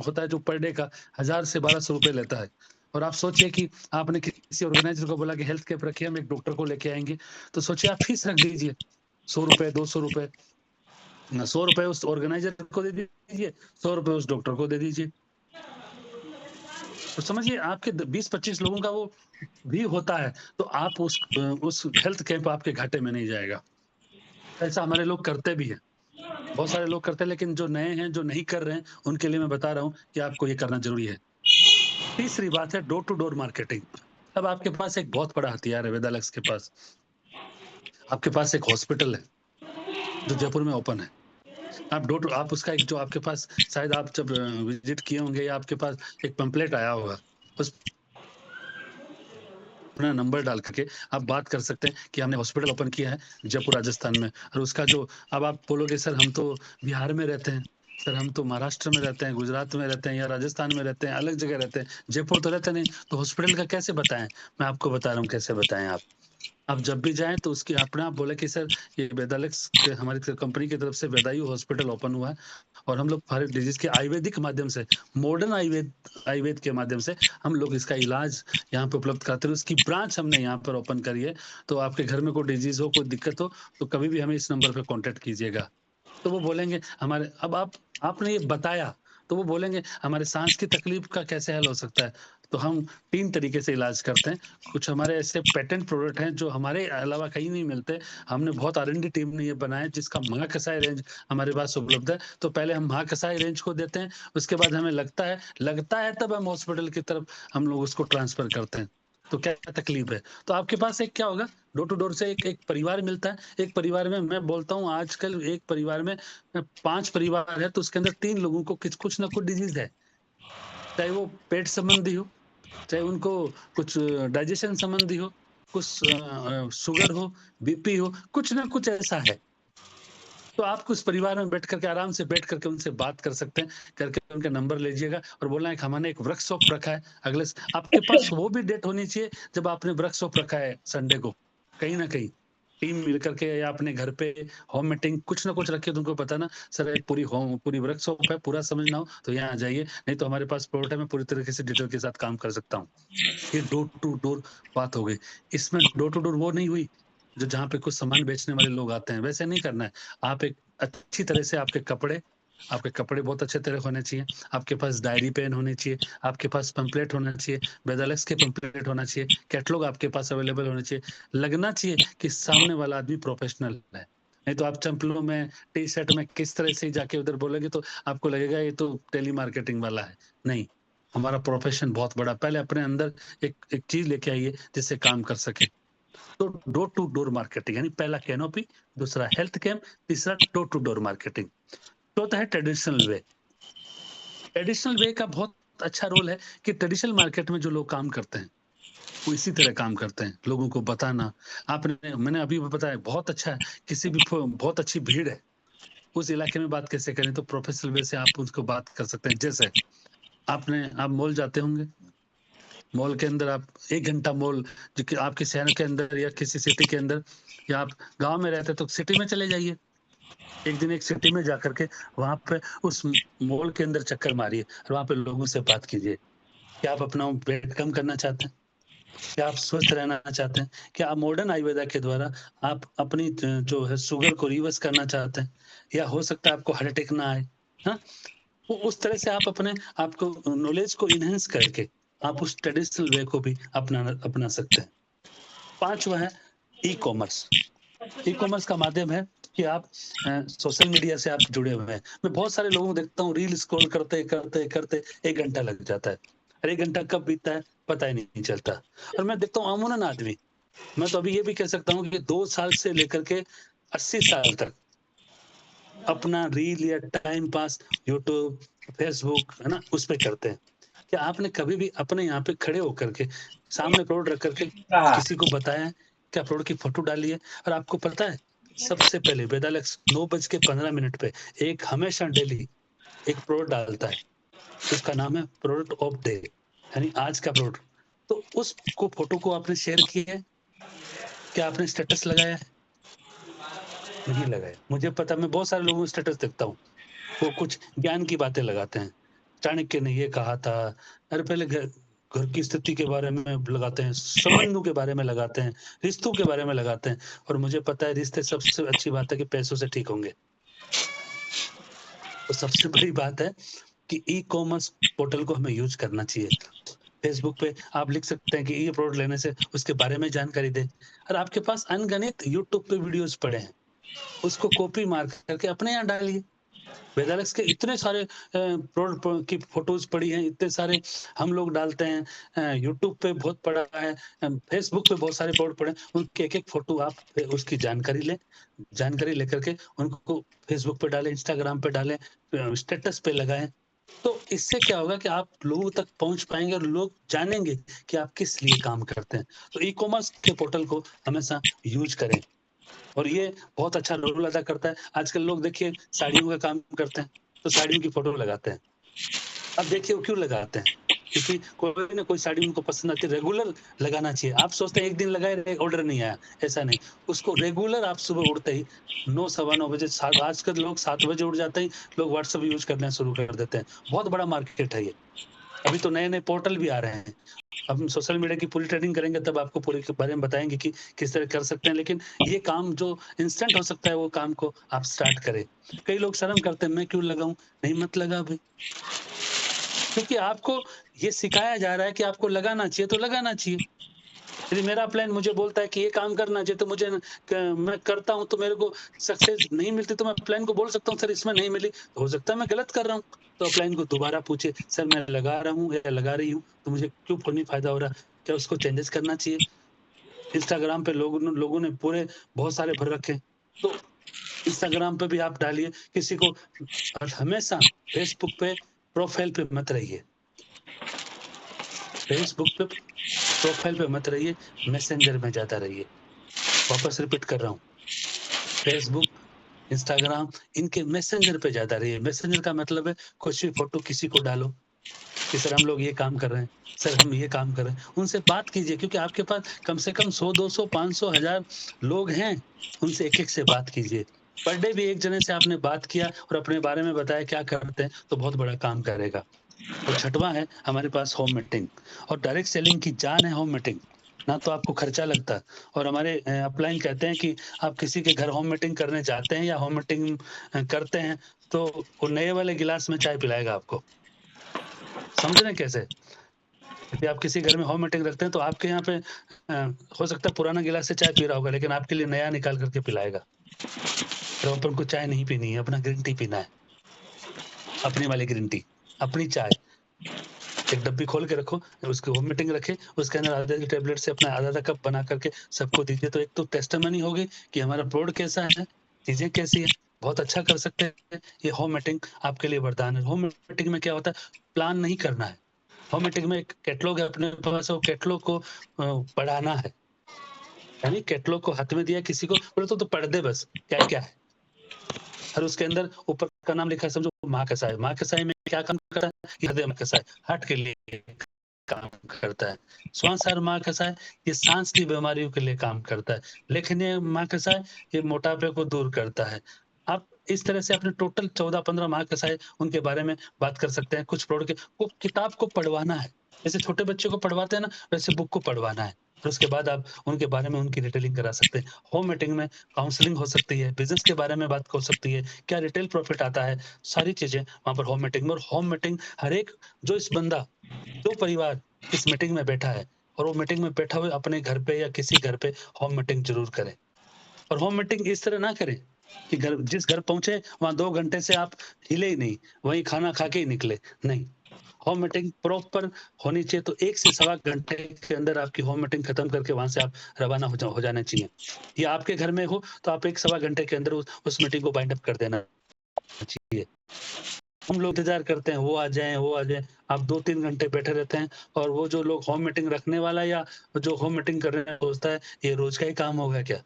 होता है, जो पर डे का 1000 से 1200 रुपए लेता है और आप सोचिए कि आपने किसी ऑर्गेनाइज़र को बोला कि हेल्थ कैंप रखिए, हम एक डॉक्टर को लेके आएँगे, तो सोचिए आप फीस रख दीजिए, ₹100 ₹200 ₹100 उस ऑर्गेनाइज़र को दे दीजिए, ₹100 उस डॉक्टर को दे दीजिए। तो समझिए आपके 20-25 लोगों का वो भी होता है, तो आप उस हेल्थ कैंप आपके घाटे में नहीं जाएगा। ऐसा हमारे लोग करते भी हैं। बहुत सारे लोग करते हैं, लेकिन जो नए हैं, जो नहीं कर रहे हैं, उनके लिए मैं बता रहा हूँ कि आपको ये करना ज़रूरी है। तीसरी बात है डोर टू डोर मार्केटिंग। अब आपके पास एक बहुत बड़ा हथियार है वेदालक्स के पास। आपके पास एक हॉस्पिटल है, जो जयपुर में ओपन है। आप उसका एक जो आपके पास शायद आप जब विज़िट किए होंगे या आपके पास एक पैम्पलेट आया होगा। उस अपना नंबर डाल करके आप बात कर सकते हैं कि हमने हॉस्पिटल ओपन किया है जयपुर राजस्थान में और उसका जो अब आप बोलोगे सर हम तो बिहार में रहते हैं, सर हम तो महाराष्ट्र में रहते हैं, गुजरात में रहते हैं या राजस्थान में रहते हैं, अलग जगह रहते हैं, जयपुर तो रहते नहीं, तो हॉस्पिटल का कैसे बताएँ? मैं आपको बता रहा हूँ कैसे बताएँ आप। आप जब भी जाएँ तो उसकी अपने आप बोले कि सर ये वेदालेक्स के हमारी कंपनी की तरफ से वेदायु हॉस्पिटल ओपन हुआ है और हम लोग हर डिजीज़ के आयुर्वेदिक माध्यम से, मॉडर्न आयुर्वेद के माध्यम से हम लोग इसका इलाज यहाँ पे उपलब्ध कराते हैं। उसकी ब्रांच हमने यहाँ पर ओपन करी है। तो आपके घर में कोई डिजीज़ हो, कोई दिक्कत हो, तो कभी भी हमें इस नंबर पे कॉन्टैक्ट कीजिएगा। तो वो बोलेंगे हमारे अब आपने ये बताया, तो वो बोलेंगे हमारे साँस की तकलीफ का कैसे हल हो सकता है? तो हम 3 तरीके से इलाज करते हैं। कुछ हमारे ऐसे पेटेंट प्रोडक्ट हैं जो हमारे अलावा कहीं नहीं मिलते। हमने बहुत R&D टीम ने ये बनाया है जिसका महाकसाय रेंज हमारे पास उपलब्ध है। तो पहले हम महाकसाय रेंज को देते हैं, उसके बाद हमें लगता है तब हम हॉस्पिटल की तरफ हम लोग उसको ट्रांसफ़र करते हैं। तो क्या तकलीफ है? तो आपके पास एक क्या होगा, डोर टू डोर से एक एक परिवार मिलता है। एक परिवार में मैं बोलता हूँ आजकल एक परिवार में 5 परिवार है तो उसके अंदर 3 लोगों को कुछ ना कुछ डिज़ीज़ है। चाहे वो पेट संबंधी हो, चाहे उनको कुछ डाइजेशन संबंधी हो, कुछ शुगर हो, बीपी हो, कुछ ना कुछ ऐसा है। तो आप उस परिवार में बैठ कर के आराम से बैठ कर के उनसे बात कर सकते हैं, करके उनका नंबर लीजिएगा और बोलना है कि हमने एक वर्कशॉप रखा है आपके पास वो भी डेट होनी चाहिए जब आपने वर्कशॉप रखा है संडे को, कहीं न कहीं। टीम मिल कर के या अपने घर पे होम मीटिंग कुछ ना कुछ रखिए तो उनको बताना सर एक पूरी वर्कशॉप है, पूरा समझना हो तो यहाँ आ जाइए, नहीं तो हमारे पास प्लॉट है, मैं पूरी तरीके से डिटेल के साथ काम कर सकता हूँ। ये डोर टू डोर बात हो गई। इसमें डोर टू डोर वो नहीं हुई, जो जहाँ पे कुछ सामान बेचने वाले लोग आते हैं, वैसे नहीं करना है। आप एक अच्छी तरह से आपके कपड़े बहुत अच्छे तरह होने चाहिए, आपके पास डायरी पेन होनी चाहिए, आपके पास पैम्पलेट होना चाहिए, वेदालेक्स के पैम्पलेट होना चाहिए, कैटलॉग आपके पास अवेलेबल होना चाहिए। लगना चाहिए कि सामने वाला आदमी प्रोफेशनल है। नहीं तो आप चप्पलों में, टी-शर्ट में किस तरह से जाके उधर बोलेंगे तो आपको लगेगा ये तो टेली मार्केटिंग वाला है। नहीं, हमारा प्रोफेशन बहुत बड़ा, पहले अपने अंदर एक एक चीज़ लेके आइए जिससे काम कर सकें। तो डोर टू डोर मार्केटिंग यानी पहला कैनोपी, दूसरा हेल्थ कैम्प, तीसरा डोर टू डोर मार्केटिंग। चौथा है ट्रेडिशनल वे। ट्रेडिशनल वे का बहुत अच्छा रोल है कि ट्रेडिशनल मार्केट में जो लोग काम करते हैं, वो इसी तरह काम करते हैं, लोगों को बताना। आपने मैंने अभी भी बताया बहुत अच्छा है, किसी भी बहुत अच्छी भीड़ है, उस इलाके में बात कैसे करें तो प्रोफेशनल वे से आप उसको बात कर सकते हैं। जैसे आप मॉल जाते होंगे, मॉल के अंदर आप 1 घंटा मॉल जो कि आपके शहर के अंदर या किसी सिटी के अंदर या आप गाँव में रहते हैं तो सिटी में चले जाइए। एक दिन एक सिटी में जाकर के वहाँ पे उस मॉल के अंदर चक्कर मारिए और वहाँ पे लोगों से बात कीजिए। क्या आप अपना वेट कम करना चाहते हैं? क्या आप स्वस्थ रहना चाहते हैं? क्या आप मॉडर्न आयुर्वेदा के द्वारा आप अपनी जो है शुगर को रिवर्स करना चाहते हैं? या हो सकता है आपको हार्ट अटैक ना आए, हाँ? वो उस तरह से आप अपने आपको नॉलेज को एनहांस करके आप उस ट्रेडिशनल वे को भी अपना सकते हैं। 5वां है ई-कॉमर्स। ई-कॉमर्स का माध्यम है कि आप सोशल मीडिया से आप जुड़े हुए हैं। मैं बहुत सारे लोगों को देखता हूँ रील स्क्रॉल करते 1 घंटा लग जाता है और 1 घंटा कब बीतता है पता ही नहीं चलता। और मैं देखता हूँ अमूमन आदमी, मैं तो अभी ये भी कह सकता हूँ कि 2 साल से लेकर के 80 साल तक अपना रील या टाइम पास यूट्यूब, फेसबुक, है ना? उस पे करते हैं। क्या आपने कभी भी अपने यहाँ पे खड़े होकर के, सामने प्रोडक्ट रख कर के किसी को बताया है? क्या प्रोडक्ट की फ़ोटो डाली है? और आपको पता है, सबसे पहले वेदालेक्स 9:15 पे एक हमेशा डेली एक प्रोडक्ट डालता है। उसका नाम है प्रोडक्ट ऑफ डे यानी आज का प्रोडक्ट। तो उसको फ़ोटो को आपने शेयर किया है? क्या आपने स्टेटस लगाया है? नहीं लगाया। मुझे पता मैं बहुत सारे लोगों को स्टेटस देखता हूँ। वो कुछ ज्ञान की बातें लगाते हैं। चाणक्य ने ये कहा था, अरे पहले घर घर की स्थिति के बारे में लगाते हैं, संबंधों के बारे में लगाते हैं, रिश्तों के बारे में लगाते हैं और मुझे पता है रिश्ते सबसे अच्छी बात है कि पैसों से ठीक होंगे। तो सबसे बड़ी बात है कि ई-कॉमर्स पोर्टल को हमें यूज़ करना चाहिए। फेसबुक पे आप लिख सकते हैं कि ये प्रोडक्ट लेने से उसके बारे में जानकारी दें और आपके पास अनगिनत यूट्यूब पे वीडियोज़ पड़े हैं, उसको कॉपी मार करके अपने यहाँ डालिए। वेदालेक्स के इतने सारे प्रोडक्ट की फ़ोटोज़ पड़ी हैं, इतने सारे हम लोग डालते हैं यूट्यूब पे बहुत पड़ा है फेसबुक पे बहुत सारे प्रोडक्ट पड़े हैं, उनकी एक-एक फ़ोटो आप उसकी जानकारी लें, जानकारी लेकर के उनको फेसबुक पे डालें, इंस्टाग्राम पे डालें स्टेटस पे लगाएँ। तो इससे क्या होगा कि आप लोगों तक पहुँच पाएँगे और लोग जानेंगे कि आप किस लिए काम करते हैं। तो ई-कॉमर्स के पोर्टल को हमेशा यूज़ करें। और ये बहुत अच्छा रोल अदा करता है। आजकल लोग देखिए साड़ियों का काम करते हैं, तो साड़ियों की फ़ोटो लगाते हैं। अब देखिए वो क्यों लगाते हैं? क्योंकि कोई ना कोई साड़ी उनको पसंद आती है, रेगुलर लगाना चाहिए। आप सोचते हैं एक दिन लगाए ऑर्डर नहीं आया, ऐसा नहीं। उसको रेगुलर आप सुबह उठते ही 9 सवा 9 बजे, आजकल लोग 7 बजे उठ जाते ही लोग व्हाट्सएप यूज करना शुरू कर देते हैं। बहुत बड़ा मार्केट है ये। अभी तो नए-नए पोर्टल भी आ रहे हैं। अब हम सोशल मीडिया की पूरी ट्रेनिंग करेंगे तब आपको पूरे के बारे में बताएँगे कि किस तरह कर सकते हैं। लेकिन ये काम जो इंस्टेंट हो सकता है वो काम को आप स्टार्ट करें। कई लोग शर्म करते हैं, मैं क्यों लगाऊँ? नहीं मत लगा भई। क्योंकि आपको ये सिखाया जा रहा है कि आपको लगाना चाहिए तो लगाना चाहिए। यदि मेरा प्लान मुझे बोलता है कि ये काम करना चाहिए तो मुझे मैं करता हूँ तो मेरे को सक्सेस नहीं मिलती तो मैं प्लान को बोल सकता हूँ सर इसमें नहीं मिली, हो सकता है मैं गलत कर रहा हूँ। तो अपलाइन को दोबारा पूछे, सर मैं लगा रहा हूँ या लगा रही हूँ तो मुझे क्यों नहीं फायदा हो रहा? क्या उसको चेंजेस करना चाहिए? इंस्टाग्राम पे लोगों ने पूरे बहुत सारे भर रखे हैं। तो इंस्टाग्राम पे भी आप डालिए किसी को। हमेशा फेसबुक पे प्रोफाइल पे मत रहिए। फेसबुक पे प्रोफाइल पे मत रहिए, मैसेंजर में ज़्यादा रहिए। वापस रिपीट कर रहा हूँ। फेसबुक, इंस्टाग्राम इनके मैसेंजर पे ज़्यादा रहिए। मैसेंजर का मतलब है कुछ भी फ़ोटो किसी को डालो कि सर हम लोग ये काम कर रहे हैं, सर हम ये काम कर रहे हैं। उनसे बात कीजिए क्योंकि आपके पास कम से कम 100, 200, 500, 1000 लोग हैं। उनसे एक-एक से बात कीजिए। पर डे भी एक जने से आपने बात किया और अपने बारे में बताया क्या करते हैं, तो बहुत बड़ा काम करेगा। और छठवां है हमारे पास होम मीटिंग और डायरेक्ट सेलिंग की जान है होम मीटिंग। ना तो आपको खर्चा लगता है और हमारे अपलाइन कहते हैं कि आप किसी के घर होम मीटिंग करने जाते हैं या होम मीटिंग करते हैं तो वो नए वाले गिलास में चाय पिलाएगा आपको। समझ रहे हैं कैसे? यदि आप किसी घर में होम मीटिंग रखते हैं तो आपके यहाँ पे हो सकता है पुराना गिलास से चाय पी रहा होगा लेकिन आपके लिए नया निकाल करके पिलाएगा। तो अपन को चाय नहीं पीनी है, अपना ग्रीन टी पीना है। अपनी वाली ग्रीन टी, अपनी चाय। एक डब्बी खोल के रखो, उसकी होम मीटिंग रखें, उसके अंदर आधे की टैबलेट से अपना आधा-आधा कप बना करके सबको दीजिए, तो एक तो टेस्टिमनी होगी कि हमारा प्रोडक्ट कैसा है, चीज़ें कैसी हैं, बहुत अच्छा कर सकते हैं। ये होम मीटिंग आपके लिए वरदान है। होम मीटिंग में क्या होता है, प्लान नहीं करना है। होम मीटिंग में एक कैटलॉग है अपने पास, वो कैटलॉग को पढ़ाना है। यानी कैटलॉग को हाथ में दिया किसी को, बोले तो पढ़ दे बस, क्या-क्या है। और उसके अंदर ऊपर का नाम लिखा है, समझो महाकसाय। महाकसाय में क्या काम करता है? ये हृदय महाकसाय, हार्ट के लिए काम करता है। श्वासाहार महाकसाय ये सांस की बीमारियों के लिए काम करता है। लेखनीय महाकसाय ये मोटापे को दूर करता है। आप इस तरह से अपने टोटल 14-15 महाकसाय उनके बारे में बात कर सकते हैं। कुछ प्रोडक्ट के वो किताब को पढ़वाना है। जैसे छोटे बच्चों को पढ़वाते हैं ना, वैसे बुक को पढ़वाना है। फिर उसके बाद आप उनके बारे में उनकी डिटेलिंग करा सकते हैं। होम मीटिंग में काउंसलिंग हो सकती है, बिज़नेस के बारे में बात हो सकती है, क्या रिटेल प्रॉफिट आता है, सारी चीज़ें वहाँ पर होम मीटिंग में। और होम मीटिंग हर एक जो इस बंदा, जो परिवार इस मीटिंग में बैठा है और वो मीटिंग में बैठा हुआ अपने घर पे या किसी घर पे होम मीटिंग ज़रूर करे। और होम मीटिंग इस तरह ना करें कि जिस घर पहुँचे वहाँ 2 घंटे से आप हिले ही नहीं, वहीं खाना खा के ही निकले, नहीं। होम मीटिंग प्रॉपर होनी चाहिए, तो 1 से सवा घंटे के अंदर आपकी होम मीटिंग खत्म करके वहाँ से आप रवाना हो जाने चाहिए। या आपके घर में हो तो आप 1 सवा घंटे के अंदर उस मीटिंग को बाइंड अप कर देना चाहिए। हम लोग इंतज़ार करते हैं वो आ जाएँ, वो आ जाएँ। आप 2-3 घंटे बैठे रहते हैं और वो जो लोग होम मीटिंग रखने वाला या जो होम मीटिंग कर रहे हैं सोचता है ये रोज़ का ही काम होगा क्या?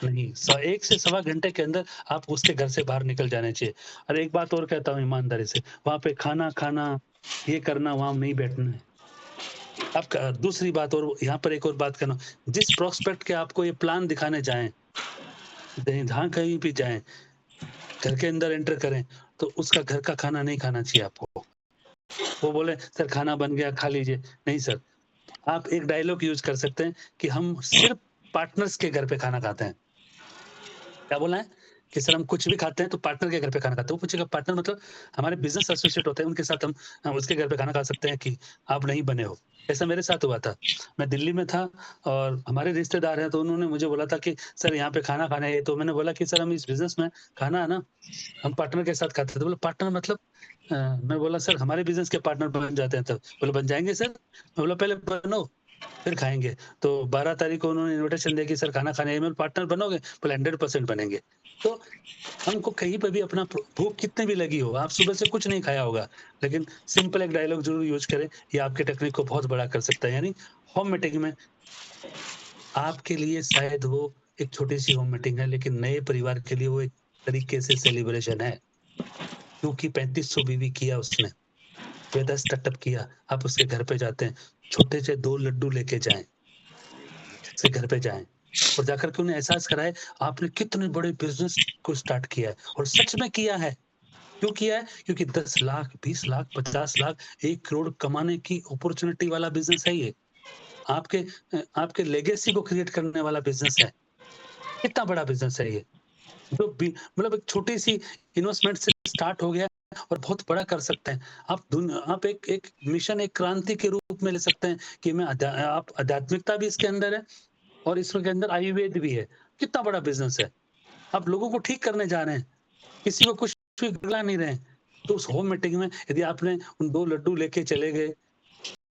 नहीं, 1 से सवा घंटे के अंदर आप उसके घर से बाहर निकल जाने चाहिए। और एक बात और कहता हूँ ईमानदारी से, वहाँ पे खाना खाना, ये करना, वहाँ नहीं बैठना है। अब दूसरी बात और यहाँ पर एक और बात करना, जिस प्रोस्पेक्ट के आपको ये प्लान दिखाने जाएँ, जहाँ कहीं भी जाएँ, घर के अंदर एंटर करें, तो उसका घर का खाना नहीं खाना चाहिए आपको। वो बोले, "सर खाना बन गया, खा लीजिए।" नहीं सर, आप एक डायलॉग यूज़ कर सकते हैं कि हम सिर्फ़ पार्टनर्स के घर पे खाना खाते हैं। क्या बोला है? कि सर हम कुछ भी खाते हैं तो पार्टनर के घर पे खाना खाते हैं। वो पूछेगा पार्टनर मतलब हमारे बिज़नेस एसोसिएट होते हैं, उनके साथ हम उसके घर पे खाना खा सकते हैं कि आप नहीं बने हो। ऐसा मेरे साथ हुआ था। मैं दिल्ली में था और हमारे रिश्तेदार हैं तो उन्होंने मुझे बोला था कि सर यहाँ पे खाना खाना है। तो मैंने बोला कि सर हम इस बिज़नेस में खाना है ना, हम पार्टनर के साथ खाते थे। बोले पार्टनर मतलब मैं बोला सर हमारे बिज़नेस के पार्टनर बन जाते हैं तब। बोले बन जाएँगे सर? मैं बोला पहले बनो, फिर खाएँगे। तो 12 तारीख को उन्होंने इन्विटेशन दिया कि सर खाना खाने आइए। मैंने पार्टनर बनोगे? बोले 100% बनेंगे। तो हमको कहीं पे भी अपना भूख कितनी भी लगी हो, आप सुबह से कुछ नहीं खाया होगा, लेकिन सिंपल एक डायलॉग ज़रूर यूज़ करें, ये आपके टेक्निक को बहुत बड़ा कर सकता है। यानी होम मीटिंग में आपके लिए शायद वो एक छोटी-सी होम मीटिंग है, लेकिन नए परिवार के लिए वो एक तरीके से सेलिब्रेशन है, क्योंकि 3500 बीवी किया उसने। वेदा स्टार्टअप किया, आप उसके घर पे जाते हैं, छोटे से 2 लड्डू लेके जाएँ, उसके घर पे जाएँ और जाकर के उन्हें एहसास कराएँ, आपने कितने बड़े बिज़नेस को स्टार्ट किया है और सच में किया है। क्यों किया है? क्योंकि 10 लाख, 20 लाख, 50 लाख, 1 करोड़ कमाने की अपॉर्च्युनिटी वाला बिज़नेस है ये। आपके लेगेसी को क्रिएट करने वाला बिज़नेस है। कितना बड़ा बिज़नेस है ये। जो बी मतलब एक छोटी-सी इन्वेस्टमेंट से स्टार्ट हो गया और बहुत बड़ा कर सकते हैं। आप एक एक मिशन, एक क्रांति के रूप में ले सकते हैं कि आप आध्यात्मिकता भी इसके अंदर है और इसके अंदर आयुर्वेद भी है। कितना बड़ा बिज़नेस है। आप लोगों को ठीक करने जा रहे हैं। किसी को कुछ भी गिरा नहीं रहे हैं। तो उस होम मीटिंग में यदि आपने उन 2 लड्डू लेके चले गए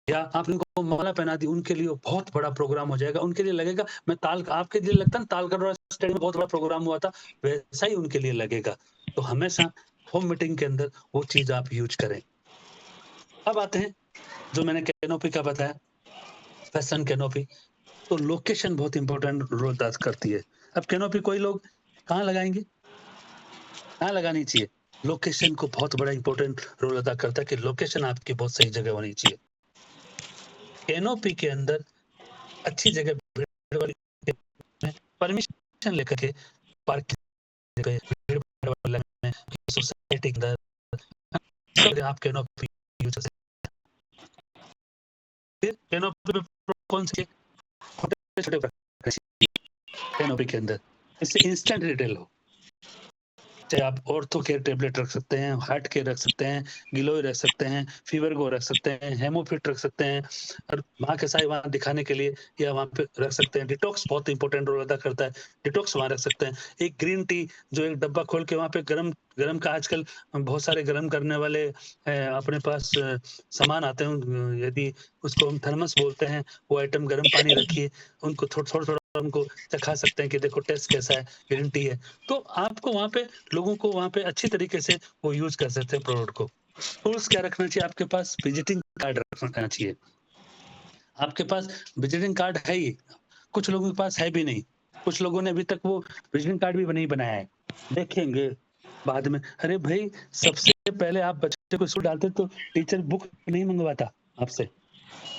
या आपने उनको माला पहना दी, उनके लिए वो बहुत बड़ा प्रोग्राम हो जाएगा। उनके लिए लगेगा मैं ताल आपके लिए लगता है ना तालकटोरा स्टेडियम में बहुत बड़ा प्रोग्राम हुआ था, वैसा ही उनके लिए लगेगा। तो हमेशा होम मीटिंग के अंदर वो चीज़ आप यूज़ करें। अब आते हैं, जो मैंने कैनोपी का बताया, फैशन कैनोपी, तो लोकेशन बहुत इम्पोर्टेंट रोल अदा करती है। अब कैनोपी कोई लोग कहाँ लगाएँगे? कहाँ लगानी चाहिए? लोकेशन को बहुत बड़ा इम्पोर्टेंट रोल अदा करता है कि लोकेशन आपकी बहुत सही जगह होनी चाहिए। कैनोपी के अंदर अच्छी जगह भीड़ वाली में परमिशन लेकर के पार्क की जगह भीड़ वाले में सोसाइटी के अंदर सब जगह आप कैनोपी यूज़ कर सकते हैं। फिर कैनोपी में कौन से छोटे-छोटे कैनोपी के अंदर, इससे इंस्टेंट रिटेल हो। चाहे आप ऑर्थो केयर टैबलेट रख सकते हैं, हार्ट केयर रख सकते हैं, गिलोय रख सकते हैं, फीवर गो रख सकते हैं, हेमोफिट रख सकते हैं और वहाँ के साए वहाँ दिखाने के लिए या वहाँ पे रख सकते हैं। डिटॉक्स बहुत इंपॉर्टेंट रोल अदा करता है, डिटॉक्स वहाँ रख सकते हैं। एक ग्रीन टी जो एक डब्बा खोल के वहाँ पे गरम गरम का आजकल बहुत सारे गरम करने वाले अपने पास सामान आते हैं। यदि उसको हम थर्मस बोलते हैं, वो आइटम गरम पानी रखिए, उनको थोड़ा-थोड़ा उनको चखा सकते हैं कि देखो टेस्ट कैसा है, ग्रीन टी है। तो आपको वहाँ पे लोगों को वहाँ पे अच्छी तरीके से वो यूज़ कर सकते हैं प्रोडक्ट को। टूल्स क्या रखना चाहिए आपके पास? विजिटिंग कार्ड रखना चाहिए। आपके पास विजिटिंग कार्ड है ही, कुछ लोगों के पास है भी नहीं। कुछ लोगों ने अभी तक वो विजिटिंग कार्ड भी नहीं बनाया है। देखेंगे बाद में, अरे भाई सबसे पहले आप बच्चे को स्कूल डालते तो टीचर बुक नहीं मँगवाता आपसे,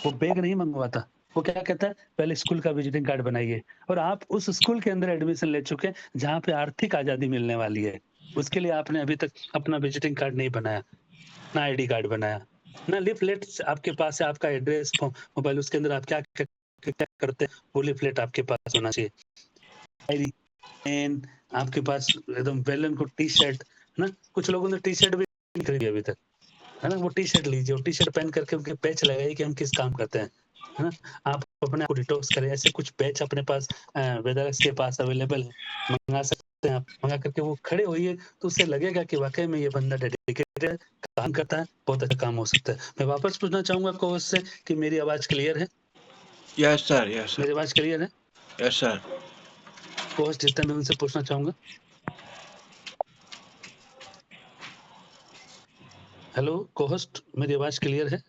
वो बैग नहीं मँगवाता। वो क्या कहता है पहले स्कूल का विजिटिंग कार्ड बनाइए और आप उस स्कूल के अंदर एडमिशन ले चुके हैं जहाँ पे आर्थिक आज़ादी मिलने वाली है। उसके लिए आपने अभी तक अपना विजिटिंग कार्ड नहीं बनाया, ना आईडी कार्ड बनाया, ना लीफलेट्स आपके पास है, आपका एड्रेस मोबाइल उसके अंदर आप क्या करते हैं वो लीफलेट आपके पास होना चाहिए। डायरी, पेन आपके पास एकदम वेल एंड गुड टी-शर्ट, है ना? कुछ लोगों ने टी-शर्ट भी नहीं खरीदी अभी तक। है ना? वो टी-शर्ट लीजिए और टी-शर्ट पहन करके उनके पैच लगाइए कि हम किस काम करते हैं। है ना? आप अपने आप को डिटॉक्स करें, ऐसे कुछ पैच अपने पास वेदरक्स के पास अवेलेबल है, मँगा सकते हैं आप। मँगा करके वो खड़े होइए तो उससे लगेगा कि वाक़ई में ये बंदा डेडिकेटेड है, काम करता है, बहुत अच्छा काम हो सकता है। मैं वापस पूछना चाहूँगा को-होस्ट से कि मेरी आवाज़ क्लियर है? यस सर, यस सर, मेरी आवाज़ क्लियर है? Yes sir. को-होस्ट जितना मैं उनसे पूछना चाहूँगा। हेलो को-होस्ट मेरी आवाज़ क्लियर है?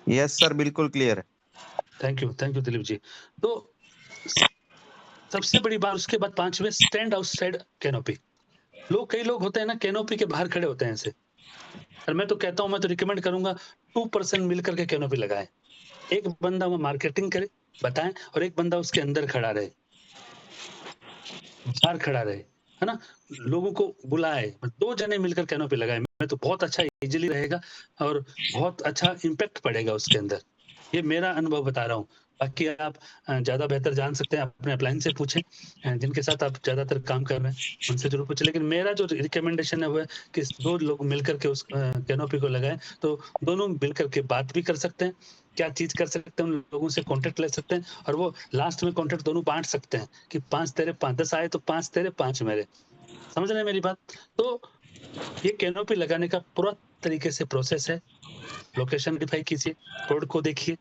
यस सर, बिल्कुल क्लियर है। Thank you Dilip ji. तो स सबसे बड़ी बात उसके बाद 5वें स्टैंड आउटसाइड कैनोपी। कई लोग होते हैं ना कैनोपी के बाहर खड़े होते हैं ऐसे और मैं तो कहता हूँ मैं तो रिकमेंड करूँगा 2% मिलकर के कैनोपी लगाएँ। एक बंदा वो मार्केटिंग करे, बताएँ और एक बंदा उसके अंदर खड़ा रहे, बाहर खड़ा रहे, है ना? लोगों को बुलाए, 2 जने मिलकर कैनोपी लगाएँ, मैं तो बहुत अच्छा ईज़िली रहेगा और बहुत अच्छा इम्पैक्ट पड़ेगा उसके अंदर। ये मेरा अनुभव बता रहा हूँ। बाकी आप ज़्यादा बेहतर जान सकते हैं, अपने अपलाइन से पूछें जिनके साथ आप ज़्यादातर काम कर रहे हैं, उनसे ज़रूर पूछें। लेकिन मेरा जो रिकमेंडेशन है वो है कि 2 लोग मिलकर के उस कैनोपी को लगाएँ, तो दोनों मिलकर के बात भी कर सकते हैं, क्या चीज़ कर सकते हैं, उन लोगों से कॉन्टैक्ट ले सकते हैं और वो लास्ट में कॉन्टैक्ट दोनों बाँट सकते हैं कि 5 तेरे 5 10 आए तो 5 तेरे 5 मेरे। समझ रहे हैं मेरी बात? तो ये कैनोपी लगाने का पूरा तरीके से प्रोसेस है। लोकेशन आइडेंटिफ़ाई कीजिए, प्रोडक्ट को देखिए,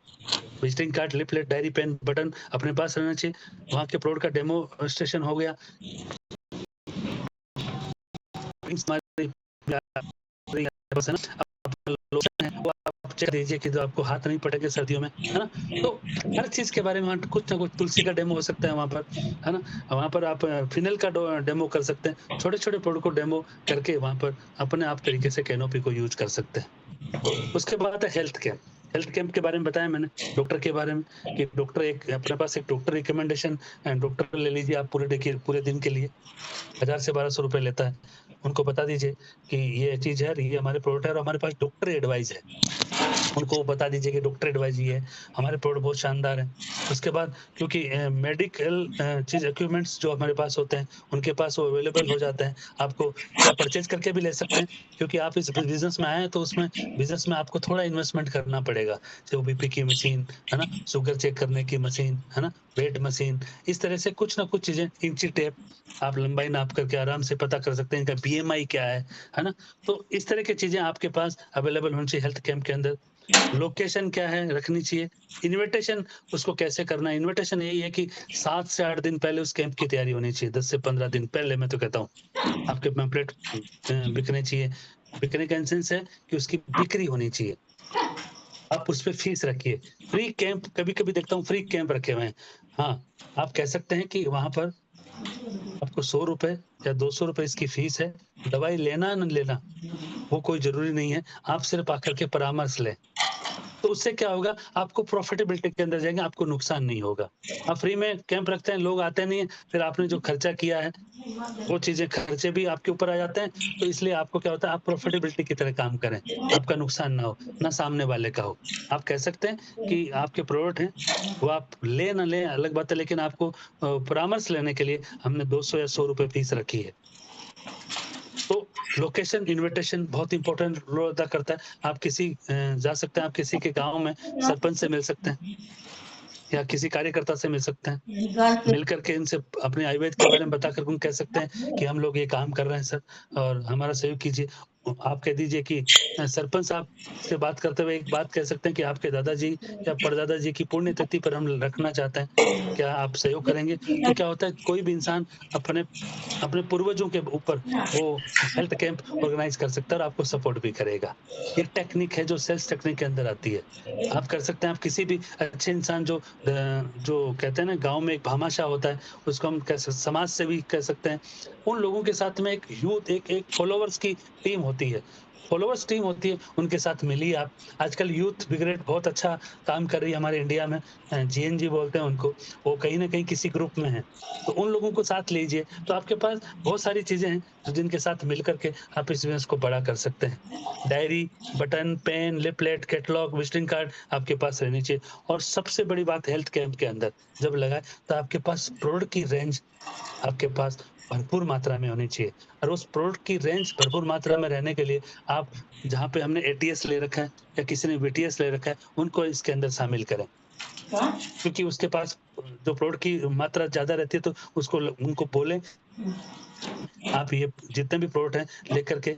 visiting card, leaflet, diary, pen, button अपने पास रहना चाहिए। वहाँ के प्रोडक्ट का डेमोन्स्ट्रेशन हो गया। लोशन है वो चेक दीजिए कि जो आपको हाथ नहीं पड़ेंगे सर्दियों में, है ना? तो हर चीज़ के बारे में वहाँ कुछ ना कुछ तुलसी का डेमो हो सकता है वहाँ पर, है ना? वहाँ पर आप फिनाइल का डेमो कर सकते हैं। छोटे-छोटे प्रोडक्ट को डेमो करके वहाँ पर अपने आप तरीके से कैनोपी को यूज़ कर सकते हैं। उसके बाद है हेल्थ कैंप। हेल्थ कैंप के बारे में बताया मैंने, डॉक्टर के बारे में कि डॉक्टर एक अपने पास एक डॉक्टर रिकमेंडेशन डॉक्टर ले लीजिए आप पूरे दिन के लिए। 1000 से 1200 रुपए लेता है। उनको बता दीजिए कि ये चीज़ है, ये हमारे प्रोडक्ट है और हमारे पास डॉक्टर एडवाइस है। उनको बता दीजिए कि डॉक्टर एडवाइस ये है, हमारे प्रोडक्ट बहुत शानदार हैं। उसके बाद क्योंकि मेडिकल चीज़ इक्विपमेंट्स जो हमारे पास होते हैं, उनके पास वो अवेलेबल हो जाते हैं। आपको या परचेज़ करके भी ले सकते हैं, क्योंकि आप इस बिज़नेस में आए हैं तो उसमें बिज़नेस में आपको थोड़ा इन्वेस्टमेंट करना पड़ेगा। चाहे वो बीपी की मशीन, है ना? शुगर चेक करने की मशीन, है ना? वेट मशीन, इस तरह से कुछ ना कुछ चीज़ें, इंची टेप, आप लंबाई नाप करके आराम से पता कर सकते हैं इनका बीएमआई क्या है ना? तो इस तरह की चीज़ें आपके पास अवेलेबल होनी चाहिए हेल्थ कैंप के अंदर। लोकेशन क्या है रखनी चाहिए, इन्विटेशन उसको कैसे करना है, इन्विटेशन यही है कि 7 से 8 दिन पहले उस कैंप की तैयारी होनी चाहिए, 10 से 15 दिन पहले मैं तो कहता हूँ। आपके पैम्पलेट बिकने चाहिए, बिकने का सेंस है कि उसकी बिक्री होनी चाहिए। आप उस पे फीस रखिए, फ्री कैंप कभी-कभी देखता हूँ फ्री कैंप रखे हुए हैं। हाँ, आप कह सकते हैं कि वहाँ पर आपको ₹100 या ₹200 इसकी फीस है, दवाई लेना ना लेना, वो कोई ज़रूरी नहीं है, आप सिर्फ़ आकर के परामर्श लें। तो उससे क्या होगा, आपको प्रॉफिटेबिलिटी के अंदर जाएँगे, आपको नुकसान नहीं होगा। आप फ्री में कैंप रखते हैं, लोग आते नहीं हैं, फिर आपने जो खर्चा किया है, वो चीज़ें खर्चे भी आपके ऊपर आ जाते हैं, तो इसलिए आपको क्या होता है, आप प्रॉफिटेबिलिटी की तरह काम करें, आपका नुकसान ना हो, ना सामने वाले का हो। आप कह सकते हैं कि आपके प्रोडक्ट हैं, वो आप लें ना लें अलग बात है, लेकिन आपको परामर्श लेने के लिए हमने 200 या ₹100 फीस रखी है। तो लोकेशन इन्विटेशन बहुत इम्पोर्टेंट रोल अदा करता है। आप जा सकते हैं, आप किसी के गाँव में सरपंच से मिल सकते हैं या किसी कार्यकर्ता से मिल सकते हैं। मिल कर के इनसे अपने आयुर्वेद के बारे में बता कर उनको कह सकते हैं कि हम लोग ये काम कर रहे हैं सर और हमारा सहयोग कीजिए। आप कह दीजिए कि सरपंच साहब से बात करते हुए एक बात कह सकते हैं कि आपके दादाजी या परदादा जी की पुण्यतिथि पर हम रखना चाहते हैं। क्या आप सहयोग करेंगे? तो क्या होता है कोई भी इंसान अपने अपने पूर्वजों के ऊपर वो हेल्थ कैंप ऑर्गेनाइज़ कर सकता है और आपको सपोर्ट भी करेगा। ये टेक्निक है जो सेल्स टेक्निक के अंदर आती है। आप कर सकते हैं, आप किसी भी अच्छे इंसान जो कहते हैं ना गाँव में एक भामाशाह होता है, उसको हम समाज सेवी कह सकते हैं। उन लोगों के साथ में एक यूथ एक एक फॉलोवर्स की टीम होती है। फॉलोवर्स टीम होती है, उनके साथ मिलिए आप। आजकल यूथ ब्रिगेड बहुत अच्छा काम कर रही है हमारे इंडिया में। जीएनजी बोलते हैं उनको, वो कहीं न कहीं किसी ग्रुप में हैं। तो उन लोगों को साथ लीजिए, तो आपके पास बहुत सारी चीज़ें हैं, जो जिनके साथ मिल कर के आप इस बिज़नेस को बड़ा कर सकते हैं। Diary, button, pen, leaflet, catalogue, visiting card आपके पास रहनी चाहिए और सबसे बड़ी बात हेल्थ कैंप के अंदर जब लगाएँ, तो आपके पास प्रोडक्ट की रेंज आपके पास भरपूर मात्रा में होनी चाहिए और उस प्रोडक्ट की रेंज भरपूर मात्रा में रहने के लिए आप जहाँ पे हमने एटीएस ले रखा है या किसी ने वीटीएस ले रखा है, उनको इसके अंदर शामिल करें। क्योंकि उसके पास जो प्रोडक्ट की मात्रा ज़्यादा रहती है तो उनको बोलें, आप ये जितने भी प्रोडक्ट हैं लेकर के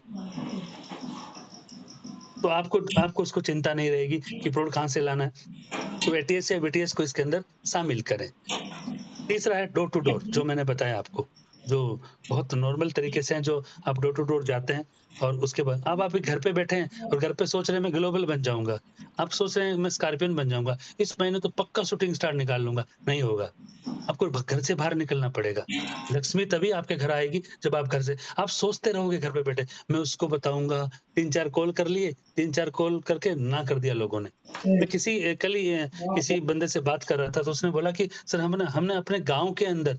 तो आपको उसको चिंता नहीं रहेगी कि प्रोडक्ट कहाँ से लाना है। तो एटीएस या वीटीएस को इसके अंदर शामिल करें। तीसरा है डोर टू डोर जो मैंने बताया आपको, जो बहुत नॉर्मल तरीके से हैं जो आप डोर टू डोर जाते हैं और उसके बाद अब आप घर पे बैठे हैं और घर पे सोच रहे हैं मैं ग्लोबल बन जाऊँगा। आप सोच रहे हैं मैं स्कॉर्पियन बन जाऊँगा। इस महीने तो पक्का शूटिंग स्टार निकाल लूँगा, नहीं होगा। आपको घर से बाहर निकलना पड़ेगा। लक्ष्मी तभी आपके घर आएगी जब आप घर से आप सोचते रहोगे घर पे बैठे, मैं उसको बताऊँगा, 3-4 कॉल कर लिए, 3-4 कॉल करके ना कर दिया लोगों ने। मैं कल ही किसी बंदे से बात कर रहा था तो उसने बोला कि सर हमने हमने अपने गाँव के अंदर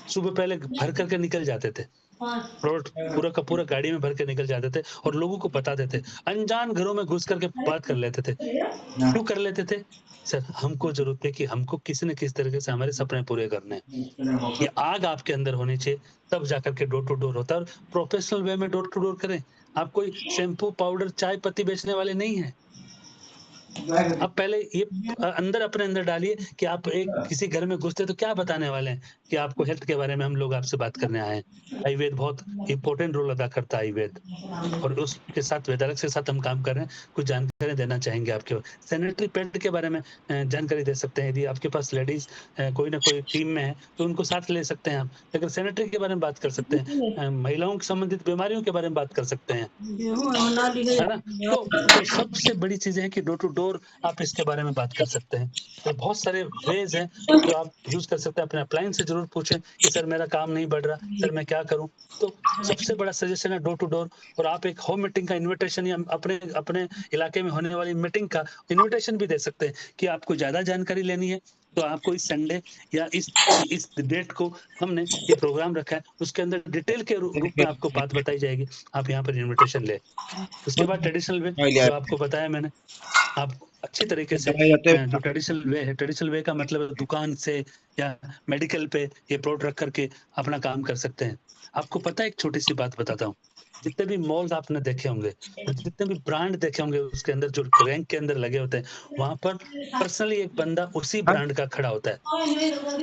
सुबह पहले भर कर के निकल जाते थे। प्लॉट पूरा का पूरा गाड़ी में भर के निकल जाते थे और लोगों को बताते थे। अनजान घरों में घुस करके बात कर लेते थे। क्यों कर लेते थे? सर हमको ज़रूरत है कि हमको किसी न किसी तरीके से हमारे सपने पूरे करने हैं। ये आग आपके अंदर होनी चाहिए, तब जाकर के डोर टू डोर होता है और प्रोफेशनल वे में डोर टू डोर करें। आप कोई शैम्पू, पाउडर, चाय पत्ती बेचने वाले नहीं हैं। आप पहले ये अंदर अपने अंदर डालिए कि आप एक किसी घर में घुसते तो क्या बताने वाले हैं कि आपको हेल्थ के बारे में हम लोग आपसे बात करने आए हैं। आयुर्वेद बहुत इम्पोर्टेंट रोल अदा करता है आयुर्वेद, और उसके साथ वेदालक्स के साथ हम काम कर रहे हैं। कुछ जानकारी देना चाहेंगे आपके सैनिटरी पैड के बारे में जानकारी दे सकते हैं। यदि आपके पास लेडीज कोई ना कोई टीम में है तो उनको साथ ले सकते हैं हम। अगर सैनिटरी के बारे में बात कर सकते हैं, महिलाओं से संबंधित बीमारियों के बारे में बात कर सकते हैं, है ना? तो सबसे बड़ी चीज़ है कि डोर टू डोर आप इसके बारे में बात कर सकते हैं। तो बहुत सारे वेज़ हैं जो आप यूज़ कर सकते हैं। अपने अपलायंस से ज़रूर पूछें कि सर मेरा काम नहीं बढ़ रहा, सर मैं क्या करूँ? तो सबसे बड़ा सजेशन है डोर टू डोर। और आप एक होम मीटिंग का इन्विटेशन या अपने अपने इलाके में होने वाली मीटिंग का इन्विटेशन भी दे सकते हैं कि आपको ज़्यादा जानकारी लेनी है, तो आपको इस संडे या इस डेट को हमने ये प्रोग्राम रखा है, उसके अंदर डिटेल के रूप में आपको बात बताई जाएगी। आप यहाँ पर इन्विटेशन लें। उसके बाद ट्रेडिशनल वे जो आपको बताया मैंने, आप अच्छी तरीके से जो ट्रेडिशनल वे है, ट्रेडिशनल वे का मतलब दुकान से या मेडिकल पे ये प्रोडक्ट रख करके अपना काम कर सकते हैं। आपको पता है, एक छोटी-सी बात बताता हूँ, जितने भी मॉल्स आपने देखे होंगे और जितने भी ब्रांड देखे होंगे उसके अंदर जो रैंक के अंदर लगे होते हैं, वहाँ पर पर्सनली एक बंदा उसी ब्रांड का खड़ा होता है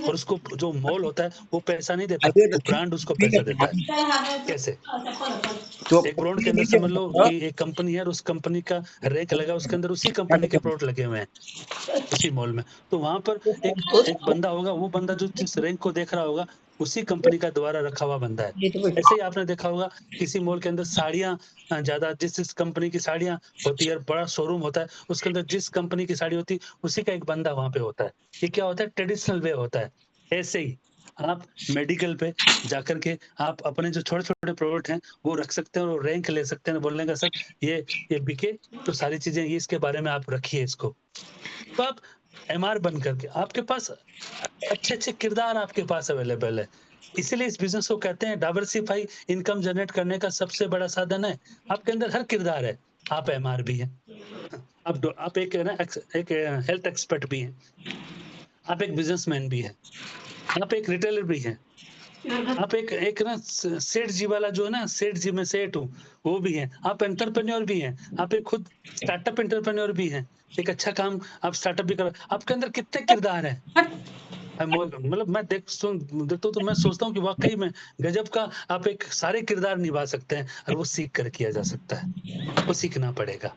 और उसको जो मॉल होता है वो पैसा नहीं देता, वो ब्रांड उसको पैसा देता है। कैसे? एक ब्रांड के अंदर समझ लो कि एक कंपनी है और उस कंपनी का रैंक लगा, उसके अंदर उसी कंपनी के प्रोडक्ट लगे हुए हैं, उसी मॉल में। तो वहाँ पर एक एक बंदा होगा, वो बंदा जो जिस रैंक को देख रहा होगा, उसी कंपनी का द्वारा रखा हुआ बंदा है। ऐसे ही आपने देखा होगा किसी मॉल के अंदर साड़ियाँ ज़्यादा जिस कंपनी की साड़ियाँ होती है, बड़ा शोरूम होता है, उसके अंदर जिस कंपनी की साड़ी होती है, उसी का एक बंदा वहाँ पे होता है। ये क्या होता है? ट्रेडिशनल वे होता है। ऐसे ही आप मेडिकल पे जाकर के आप अपने जो छोटे-छोटे प्रोडक्ट हैं, वो रख सकते हैं और रैंक ले सकते हैं। बोलने का सर ये बिके तो सारी चीज़ें ये इसके बारे में आप रखिए इसको। तो आप एमआर बन करके आपके पास अच्छे-अच्छे किरदार आपके पास अवेलेबल है। इसीलिए इस बिज़नेस को कहते हैं डाइवर्सिफ़ाई इनकम जनरेट करने का सबसे बड़ा साधन है। आपके अंदर हर किरदार है। आप एमआर भी हैं। आप एक है ना एक हेल्थ एक्सपर्ट भी हैं। आप एक बिज़नेसमैन भी हैं। आप एक रिटेलर भी हैं। आप एक एक ना सेठ जी वाला जो है ना, सेठ जी मैं सेठ हूँ, वो भी हैं। आप एंटरप्रेन्योर भी हैं। आप एक खुद स्टार्टअप एंटरप्रेन्योर भी हैं। एक अच्छा काम आप स्टार्टअप भी कर आपके अंदर कितने किरदार हैं। मतलब मैं देखता हूँ तो मैं सोचता हूँ कि वाक़ई में गज़ब का आप एक सारे किरदार निभा सकते हैं और वो सीख कर किया जा सकता है। आपको सीखना पड़ेगा।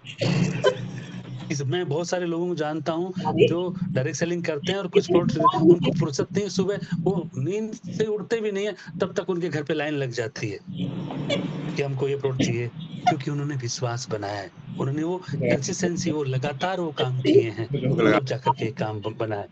मैं बहुत सारे लोगों को जानता हूँ जो डायरेक्ट सेलिंग करते हैं और कुछ प्रोडक्ट उनको फुर्सत नहीं है, सुबह वो नींद से उठते भी नहीं है, तब तक उनके घर पे लाइन लग जाती है कि हमको ये प्रोडक्ट चाहिए, क्योंकि उन्होंने विश्वास बनाया है। उन्होंने वो कंसिस्टेंसी वो लगातार वो काम किए हैं, तब जाकर के काम बना है।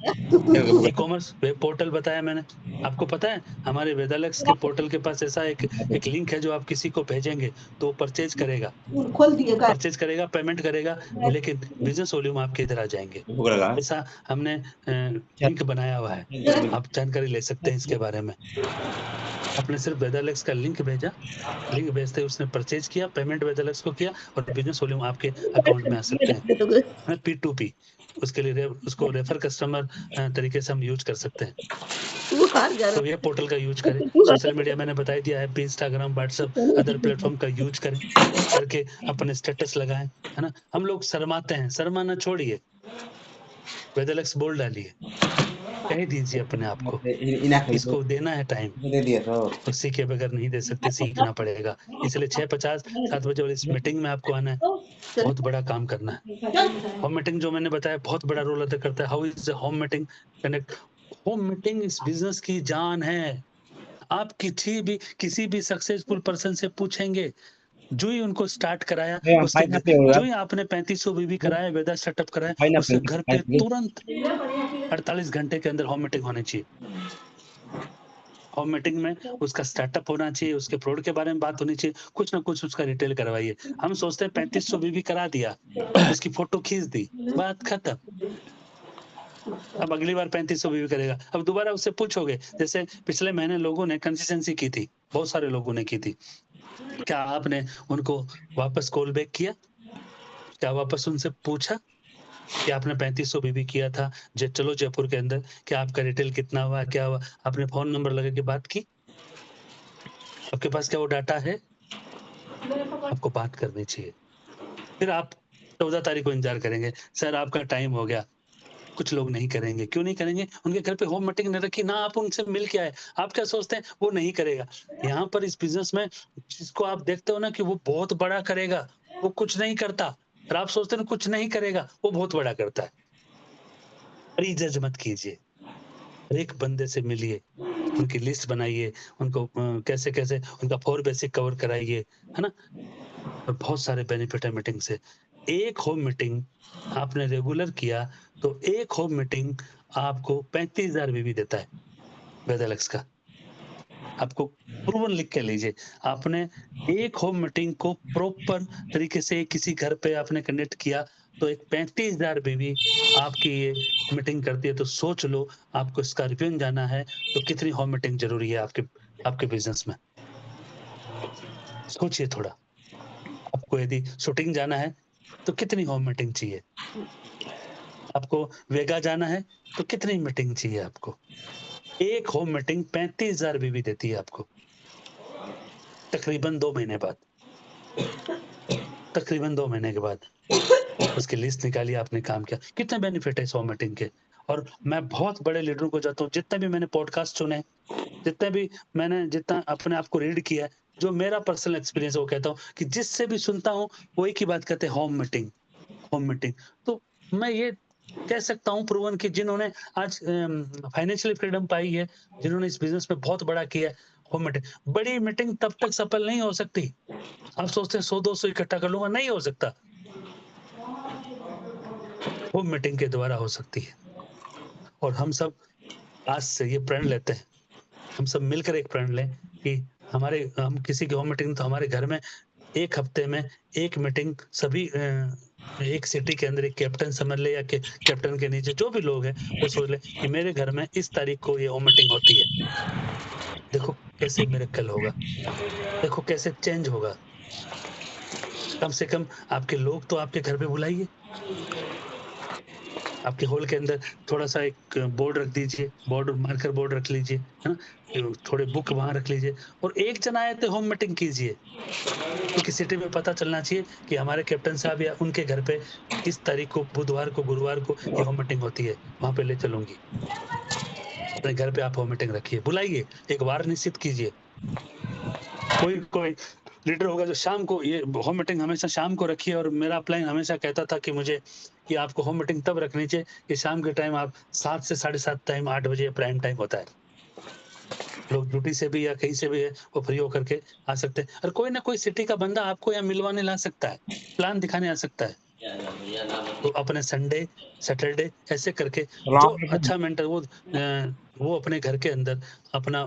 ई-कॉमर्स वेब पोर्टल बताया मैंने। आपको पता है हमारे वेदालक्स के पोर्टल के पास ऐसा एक लिंक है, जो आप किसी को भेजेंगे तो वो परचेज़ करेगा। परचेज़ करेगा, पेमेंट करेगा, लेकिन बिज़नेस वॉल्यूम आपके इधर आ जाएँगे। ऐसा हमने लिंक बनाया हुआ है। आप जानकारी ले सकते हैं इसके बारे में। आपने सिर्फ वेदालक्स का लिंक भेजा, लिंक भेजते ही उसने परचेज़ किया, पेमेंट वेदालक्स को किया और बिज़नेस वॉल्यूम आपके अकाउंट में आ सकते हैं। P2P उसके लिए उसको रेफर कस्टमर तरीके से हम यूज़ कर सकते हैं। तो ये पोर्टल का यूज़ करें। सोशल मीडिया मैंने बता ही दिया है, इंस्टाग्राम, व्हाट्सएप, अदर प्लेटफ़ॉर्म का यूज़ करें, करके अपने स्टेटस लगाएँ, है ना? हम लोग शर्माते हैं, शर्माना छोड़िए, वेदालक्स बोल डालिए, कह दीजिए अपने आप को, इसको देना है टाइम। तो सीखे बगैर नहीं दे सकते, सीखना पड़ेगा। इसलिए 6:50 7 बजे वाली इस मीटिंग में आपको आना है, बहुत बड़ा काम करना है। होम मीटिंग जो मैंने बताया बहुत बड़ा रोल अदा करता है। How is home meeting connect home meeting इस बिज़नेस की जान है। आप किसी भी सक्सेसफुल पर्सन से पूछेंगे, जो ही उनको स्टार्ट कराया, जो ही आपने 3500 बीबी कराया, वेदा सेटअप कराया, उसके घर पे तुरंत 48 घंटे के अंदर होम मीटिंग होनी चाहिए। होम मीटिंग में उसका स्टार्टअप होना चाहिए, उसके प्रोडक्ट के बारे में बात होनी चाहिए, कुछ ना कुछ उसका डिटेल करवाइए। हम सोचते हैं 3500 बीबी करा दिया, उसकी फोटो खींच दी, बात खत्म। अब अगली बार 3500 बीबी करेगा। अब दोबारा उससे पूछोगे, जैसे पिछले महीने लोगों ने कंसिस्टेंसी की थी, बहुत सारे लोगों ने की थी। क्या आपने उनको वापस कॉल बैक किया? क्या वापस उनसे पूछा कि आपने 3500 बीबी किया था, चलो जयपुर के अंदर, क्या आपका रिटेल कितना हुआ? क्या हुआ? आपने फ़ोन नंबर लगा के बात की? आपके पास क्या वो डाटा है? आपको बात करनी चाहिए। फिर आप 14 तारीख को इंतजार करेंगे, सर आपका टाइम हो गया। कुछ लोग नहीं करेंगे, क्यों नहीं करेंगे? उनके घर पे होम मीटिंग नहीं रखी, ना आप उनसे मिल के आए। आप क्या सोचते हैं वो नहीं करेगा? यहाँ पर इस बिज़नेस में जिसको आप देखते हो ना कि वो बहुत बड़ा करेगा, वो कुछ नहीं करता। और आप सोचते हैं ना कुछ नहीं करेगा, वो बहुत बड़ा करता है। प्रीजज मत कीजिए। हर एक बंदे से मिलिए, उनकी लिस्ट बनाइए, उनको कैसे-कैसे उनका 4 बेसिक कवर कराइए, है ना? और बहुत सारे बेनिफिट है मीटिंग से। एक होम मीटिंग आपने रेगुलर किया, तो एक होम मीटिंग आपको 35,000 बीवी देता है, वेदालेक्स का। आपको प्रूवन लिख के लीजिए। आपने एक होम मीटिंग को प्रॉपर तरीके से किसी घर पे आपने कंडक्ट किया, तो एक 35,000 बीवी आपकी ये मीटिंग करती है, तो सोच लो आपको स्कॉर्पियन जाना है, तो कितनी होम मीटिंग ज़रूरी है आपके आपके बिज़नेस में? सोचिए थोड़ा। आपको यदि शूटिंग जाना है, तो कितनी होम मीटिंग चाहिए? आपको वेगा जाना है, तो कितनी मीटिंग चाहिए आपको? एक होम मीटिंग 35,000 बीवी देती है आपको, तकरीबन 2 महीने बाद। तकरीबन 2 महीने के बाद। उसकी लिस्ट निकाली, आपने काम किया। कितने बेनिफिट है इस होम मीटिंग के? और मैं बहुत बड़े लीडरों को जाता हूँ, जितने भी मैंने पॉडकास्ट सुने, जितने भी मैंने जितना अपने आप को रीड किया है, जो मेरा पर्सनल एक्सपीरियंस है वो कहता हूँ कि जिससे भी सुनता हूँ, वो एक ही बात कहते हैं, होम मीटिंग, होम मीटिंग। तो मैं ये कह सकता हूँ प्रूवन कि जिन्होंने आज फाइनेंशियल फ्रीडम पाई है, जिन्होंने इस बिज़नेस में बहुत बड़ा किया है, होम मीटिंग। बड़ी मीटिंग तब तक सफल नहीं हो सकती। आप सोचते हैं 100-200 इकट्ठा कर लूँगा, नहीं हो सकता। होम मीटिंग के द्वारा हो सकती है। और हम सब आज से ये प्रण लेते हैं, हम सब मिलकर एक प्रण लें कि हम किसी की होम मीटिंग, तो हमारे घर में 1 हफ्ते में 1 मीटिंग सभी एक सिटी के अंदर एक कैप्टन समझ ले, या कैप्टन के नीचे जो भी लोग हैं, वो सोच ले कि मेरे घर में इस तारीख को ये होम मीटिंग होती है। देखो कैसे मिरेकल होगा, देखो कैसे चेंज होगा। कम से कम आपके लोग तो आपके घर पे बुलाइए। आपके हॉल के अंदर थोड़ा-सा एक बोर्ड रख दीजिए, बोर्ड मार्कर बोर्ड रख लीजिए, है ना? थोड़े बुक वहाँ रख लीजिए और एक जना आए तो होम मीटिंग कीजिए। क्योंकि सिटी में पता चलना चाहिए कि हमारे कैप्टन साहब या उनके घर पे इस तारीख को, बुधवार को, गुरुवार को ये होम मीटिंग होती है, वहाँ पे ले चलूँगी। अपने घर पे आप होम मीटिंग रखिए, बुलाइए, एक वार निश्चित कीजिए। कोई कोई लीडर होगा जो शाम को, ये होम मीटिंग हमेशा शाम को रखिए, और मेरा अपलाइन हमेशा कहता था कि मुझे कि आपको होम मीटिंग तब रखनी चाहिए कि शाम के टाइम आप 7 से 7:30 टाइम, 8 बजे प्राइम टाइम होता है। लोग ड्यूटी से भी या कहीं से भी है, वो फ्री होकर के आ सकते हैं, और कोई ना कोई सिटी का बंदा आपको यहाँ मिलवाने ला सकता है, प्लान दिखाने आ सकता है। तो अपने संडे, सैटरडे ऐसे करके जो अच्छा मेंटर, वो अपने घर के अंदर अपना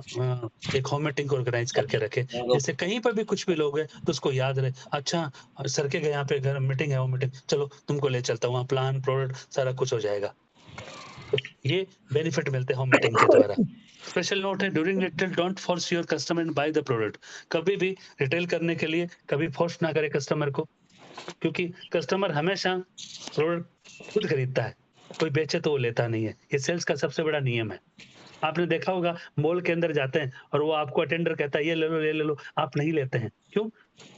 एक होम मीटिंग को ऑर्गेनाइज़ करके रखे। जैसे कहीं पर भी कुछ भी लोग हैं, तो उसको याद रहे, अच्छा सर के यहाँ पे घर मीटिंग है, होम मीटिंग, चलो तुमको ले चलता हूँ, वहाँ प्लान, प्रोडक्ट सारा कुछ हो जाएगा। तो ये बेनिफिट मिलते हैं होम मीटिंग के द्वारा। स्पेशल नोट है, during retail don't force your customer and by the product. कभी भी रिटेल करने के लिए कभी फोर्स ना करें कस्टमर को, क्योंकि कस्टमर हमेशा प्रोडक्ट खुद खरीदता है, कोई बेचे तो वो लेता नहीं है। ये सेल्स का सबसे बड़ा नियम है। आपने देखा होगा मॉल के अंदर जाते हैं और वो आपको अटेंडर कहता है ये ले लो, ये ले लो, आप नहीं लेते हैं। क्यों?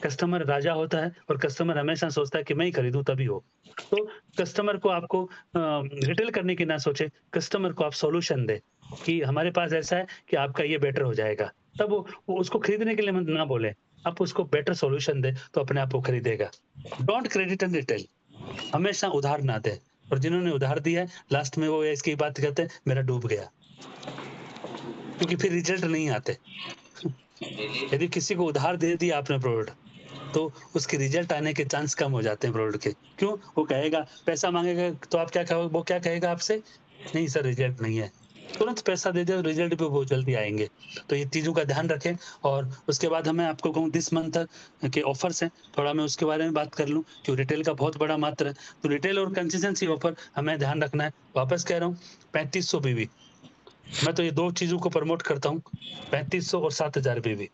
कस्टमर राजा होता है और कस्टमर हमेशा सोचता है कि मैं ही खरीदूँ तभी हो। तो कस्टमर को आपको रिटेल करने की ना सोचे, कस्टमर को आप सॉल्यूशन दें कि हमारे पास ऐसा है कि आपका ये बेटर हो जाएगा। तब वो उसको खरीदने के लिए मत ना बोले, आप उसको बेटर सॉल्यूशन दें, तो अपने आप वो खरीदेगा। डोंट क्रेडिट एंड रिटेल, हमेशा उधार ना दें। और जिन्होंने उधार दिया है, लास्ट में वो इसकी बात कहते हैं, मेरा डूब गया, क्योंकि फिर रिजल्ट नहीं आते। यदि किसी को उधार दे दिया आपने प्रोडक्ट, तो उसके रिजल्ट आने के चांस कम हो जाते हैं प्रोडक्ट के। क्यों? वो कहेगा, पैसा माँगेगा, तो आप क्या कहोगे, वो क्या कहेगा आपसे? नहीं सर, रिजल्ट नहीं है। तुरंत पैसा दे दे, रिजल्ट भी बहुत जल्दी आएँगे। तो ये चीज़ों का ध्यान रखें। और उसके बाद मैं आपको कहूँ, दिस मंथ के ऑफर्स हैं, थोड़ा मैं उसके बारे में बात कर लूँ, कि रिटेल का बहुत बड़ा मात्रा है। तो रिटेल और कंसिस्टेंसी ऑफर हमें ध्यान रखना है। वापस कह रहा हूँ, 3500 बीवी, मैं तो ये 2 चीज़ों को प्रमोट करता हूँ, 3500 और 7000 बीवी।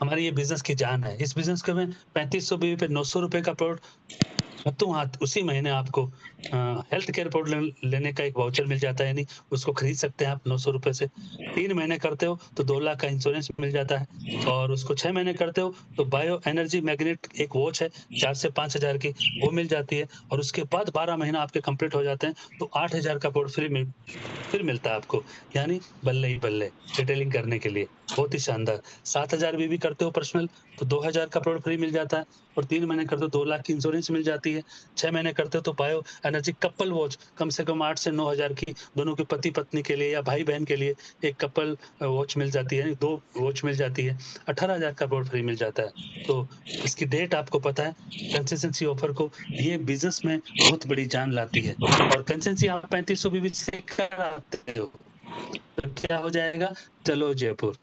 हमारी ये बिज़नेस की जान है। इस बिज़नेस को मैं 3500 बीवी पे ₹900 का प्रोडक्ट हाथों हाथ उसी महीने आपको हेल्थ केयर प्रोडक्ट लेने का एक वाउचर मिल जाता है, यानी उसको खरीद सकते हैं आप 900 रुपए से। 3 महीने करते हो तो 2 लाख का इंश्योरेंस मिल जाता है, और उसको 6 महीने करते हो तो बायो एनर्जी मैग्नेट एक वॉच है 4 से 5,000 की, वो मिल जाती है, और उसके बाद 12 महीना आपके कंप्लीट हो जाते हैं तो 8,000 का कोड फिर मिलता है आपको, यानी बल्ले ही बल्ले डिटेलिंग करने के लिए बहुत ही शानदार। 7,000 भी करते हो पर्सनल तो 2,000 का प्रोडक्ट फ्री मिल जाता है, और 3 महीने करते हो 2 लाख की इंश्योरेंस मिल जाती है। 6 महीने करते हो तो बायो एनर्जी कपल वॉच कम से कम 8 से 9,000 की, दोनों के पति पत्नी के लिए या भाई बहन के लिए एक कपल वॉच मिल जाती है, 2 वॉच मिल जाती है, 18,000 का प्रोडक्ट फ्री मिल जाता है। तो इसकी डेट आपको पता है, कंसिस्टेंसी ऑफर को ये बिजनेस में बहुत बड़ी जान लाती है, और कंसिस्टेंसी आप 3500 बीवी से कराते हो तो क्या हो जाएगा, चलो जयपुर,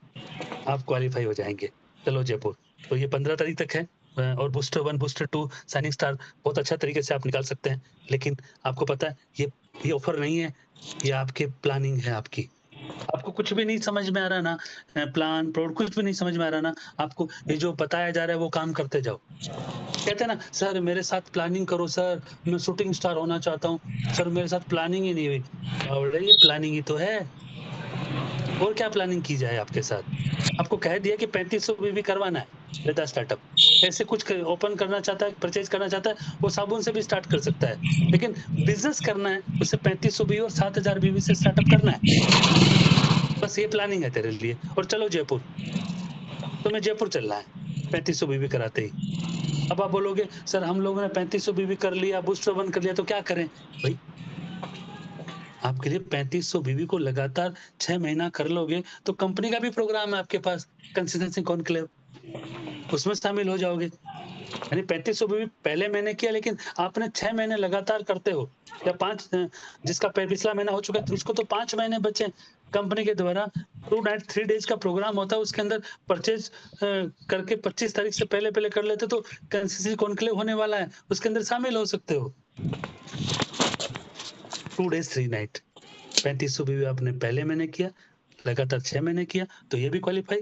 आप क्वालीफाई हो जाएंगे, चलो जयपुर। तो ये 15 तारीख तक है, और बूस्टर 1 बूस्टर 2 शाइनिंग स्टार बहुत अच्छा तरीके से आप निकाल सकते हैं, लेकिन आपको पता है ये ऑफर नहीं है, ये आपके प्लानिंग है आपकी। आपको कुछ भी नहीं समझ में आ रहा ना, प्लान प्रोड कुछ भी नहीं समझ में आ रहा ना, आपको ये जो बताया जा रहा है वो काम करते जाओ। कहते हैं ना, सर मेरे साथ प्लानिंग करो सर, मैं शूटिंग स्टार होना चाहता हूँ, सर मेरे साथ प्लानिंग ही नहीं हुई। बावड़े, ये प्लानिंग ही तो है, और क्या प्लानिंग की जाए आपके साथ? आपको कह दिया कि 3500 भी करवाना है, वेदा स्टार्टअप ऐसे कुछ ओपन करना चाहता है, परचेज करना चाहता है, वो साबुन से भी स्टार्ट कर सकता है, लेकिन बिजनेस करना है उसे 3500 भी और 7,000 बीवी से स्टार्टअप करना है। बस ये प्लानिंग है तेरे लिए, और चलो जयपुर, तुम्हें जयपुर चलना है 3500 बीवी कराते ही। अब आप बोलोगे सर हम लोगों ने 3500 बीवी कर लिया, बूस्टर 1 कर लिया तो क्या करें? भाई आपके लिए 3500 बीवी को लगातार 6 महीना कर लोगे तो कंपनी का भी प्रोग्राम है आपके पास, कंसिस्टेंसी कॉन्क्लेव, उसमें शामिल हो जाओगे। यानी 3500 बीवी पहले महीने किया, लेकिन आपने 6 महीने लगातार करते हो, या 5 जिसका पिछला महीना हो चुका है उसको तो 5 महीने बचे। कंपनी के द्वारा 2 नाइट 3 डेज का प्रोग्राम होता है, उसके अंदर परचेज करके 25 तारीख से पहले कर लेते तो कंसिस्टेंसी कॉन्क्लेव होने वाला है, उसके अंदर शामिल हो सकते हो। 2 डेज 3 नाइट 3500 बीवी आपने पहले महीने किया, लगातार 6 महीने किया तो ये भी क्वालीफाई।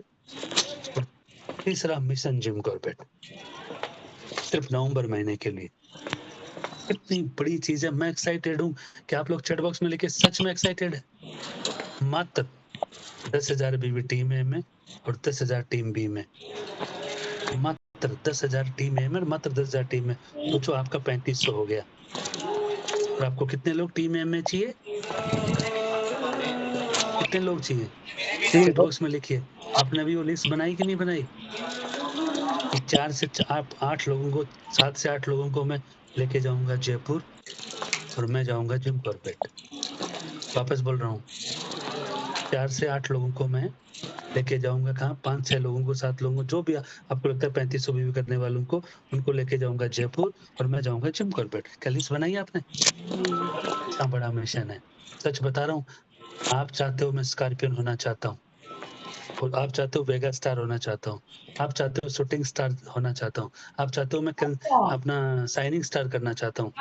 और तीसरा मिशन जिम कॉर्बेट, सिर्फ नवंबर महीने के लिए, कितनी बड़ी चीज है। मैं एक्साइटेड हूँ कि आप लोग चैट बॉक्स में लिखे सच में एक्साइटेड है। मात्र 10,000 बीवी टीम ए में और 10,000 टीम बी में, मात्र 10,000 टीम ए में, मात्र 10,000 टीम में, सोचो आपका 3500 हो गया। और आपको कितने लोग टीम ए में चाहिए, कितने लोग चाहिए चैट बॉक्स में लिखिए। आपने अभी वो लिस्ट बनाई कि नहीं बनाई कि 4 से 8 लोगों को, 7 से 8 लोगों को मैं लेके जाऊंगा जयपुर, और मैं जाऊंगा जिम कॉर्बेट। वापस बोल रहा हूँ, 4 से 8 लोगों को मैं लेके जाऊंगा कहाँ, 5-6 लोगों को, 7 लोगों को, जो भी आपको लगता है 3500 बीवी करने वालों को, उनको लेके जाऊंगा जयपुर, और मैं जाऊंगा जिम कॉर्बेट। क्या लिस्ट बनाई आपने? इतना बड़ा मिशन है, सच बता रहा हूँ। आप चाहते हो मैं स्कॉर्पियन होना चाहता हूँ, और आप चाहते हो वेगा स्टार होना चाहता हूँ, आप चाहते हो शूटिंग स्टार होना चाहता हूँ, आप चाहते हो मैं अपना शाइनिंग स्टार करना चाहता हूँ।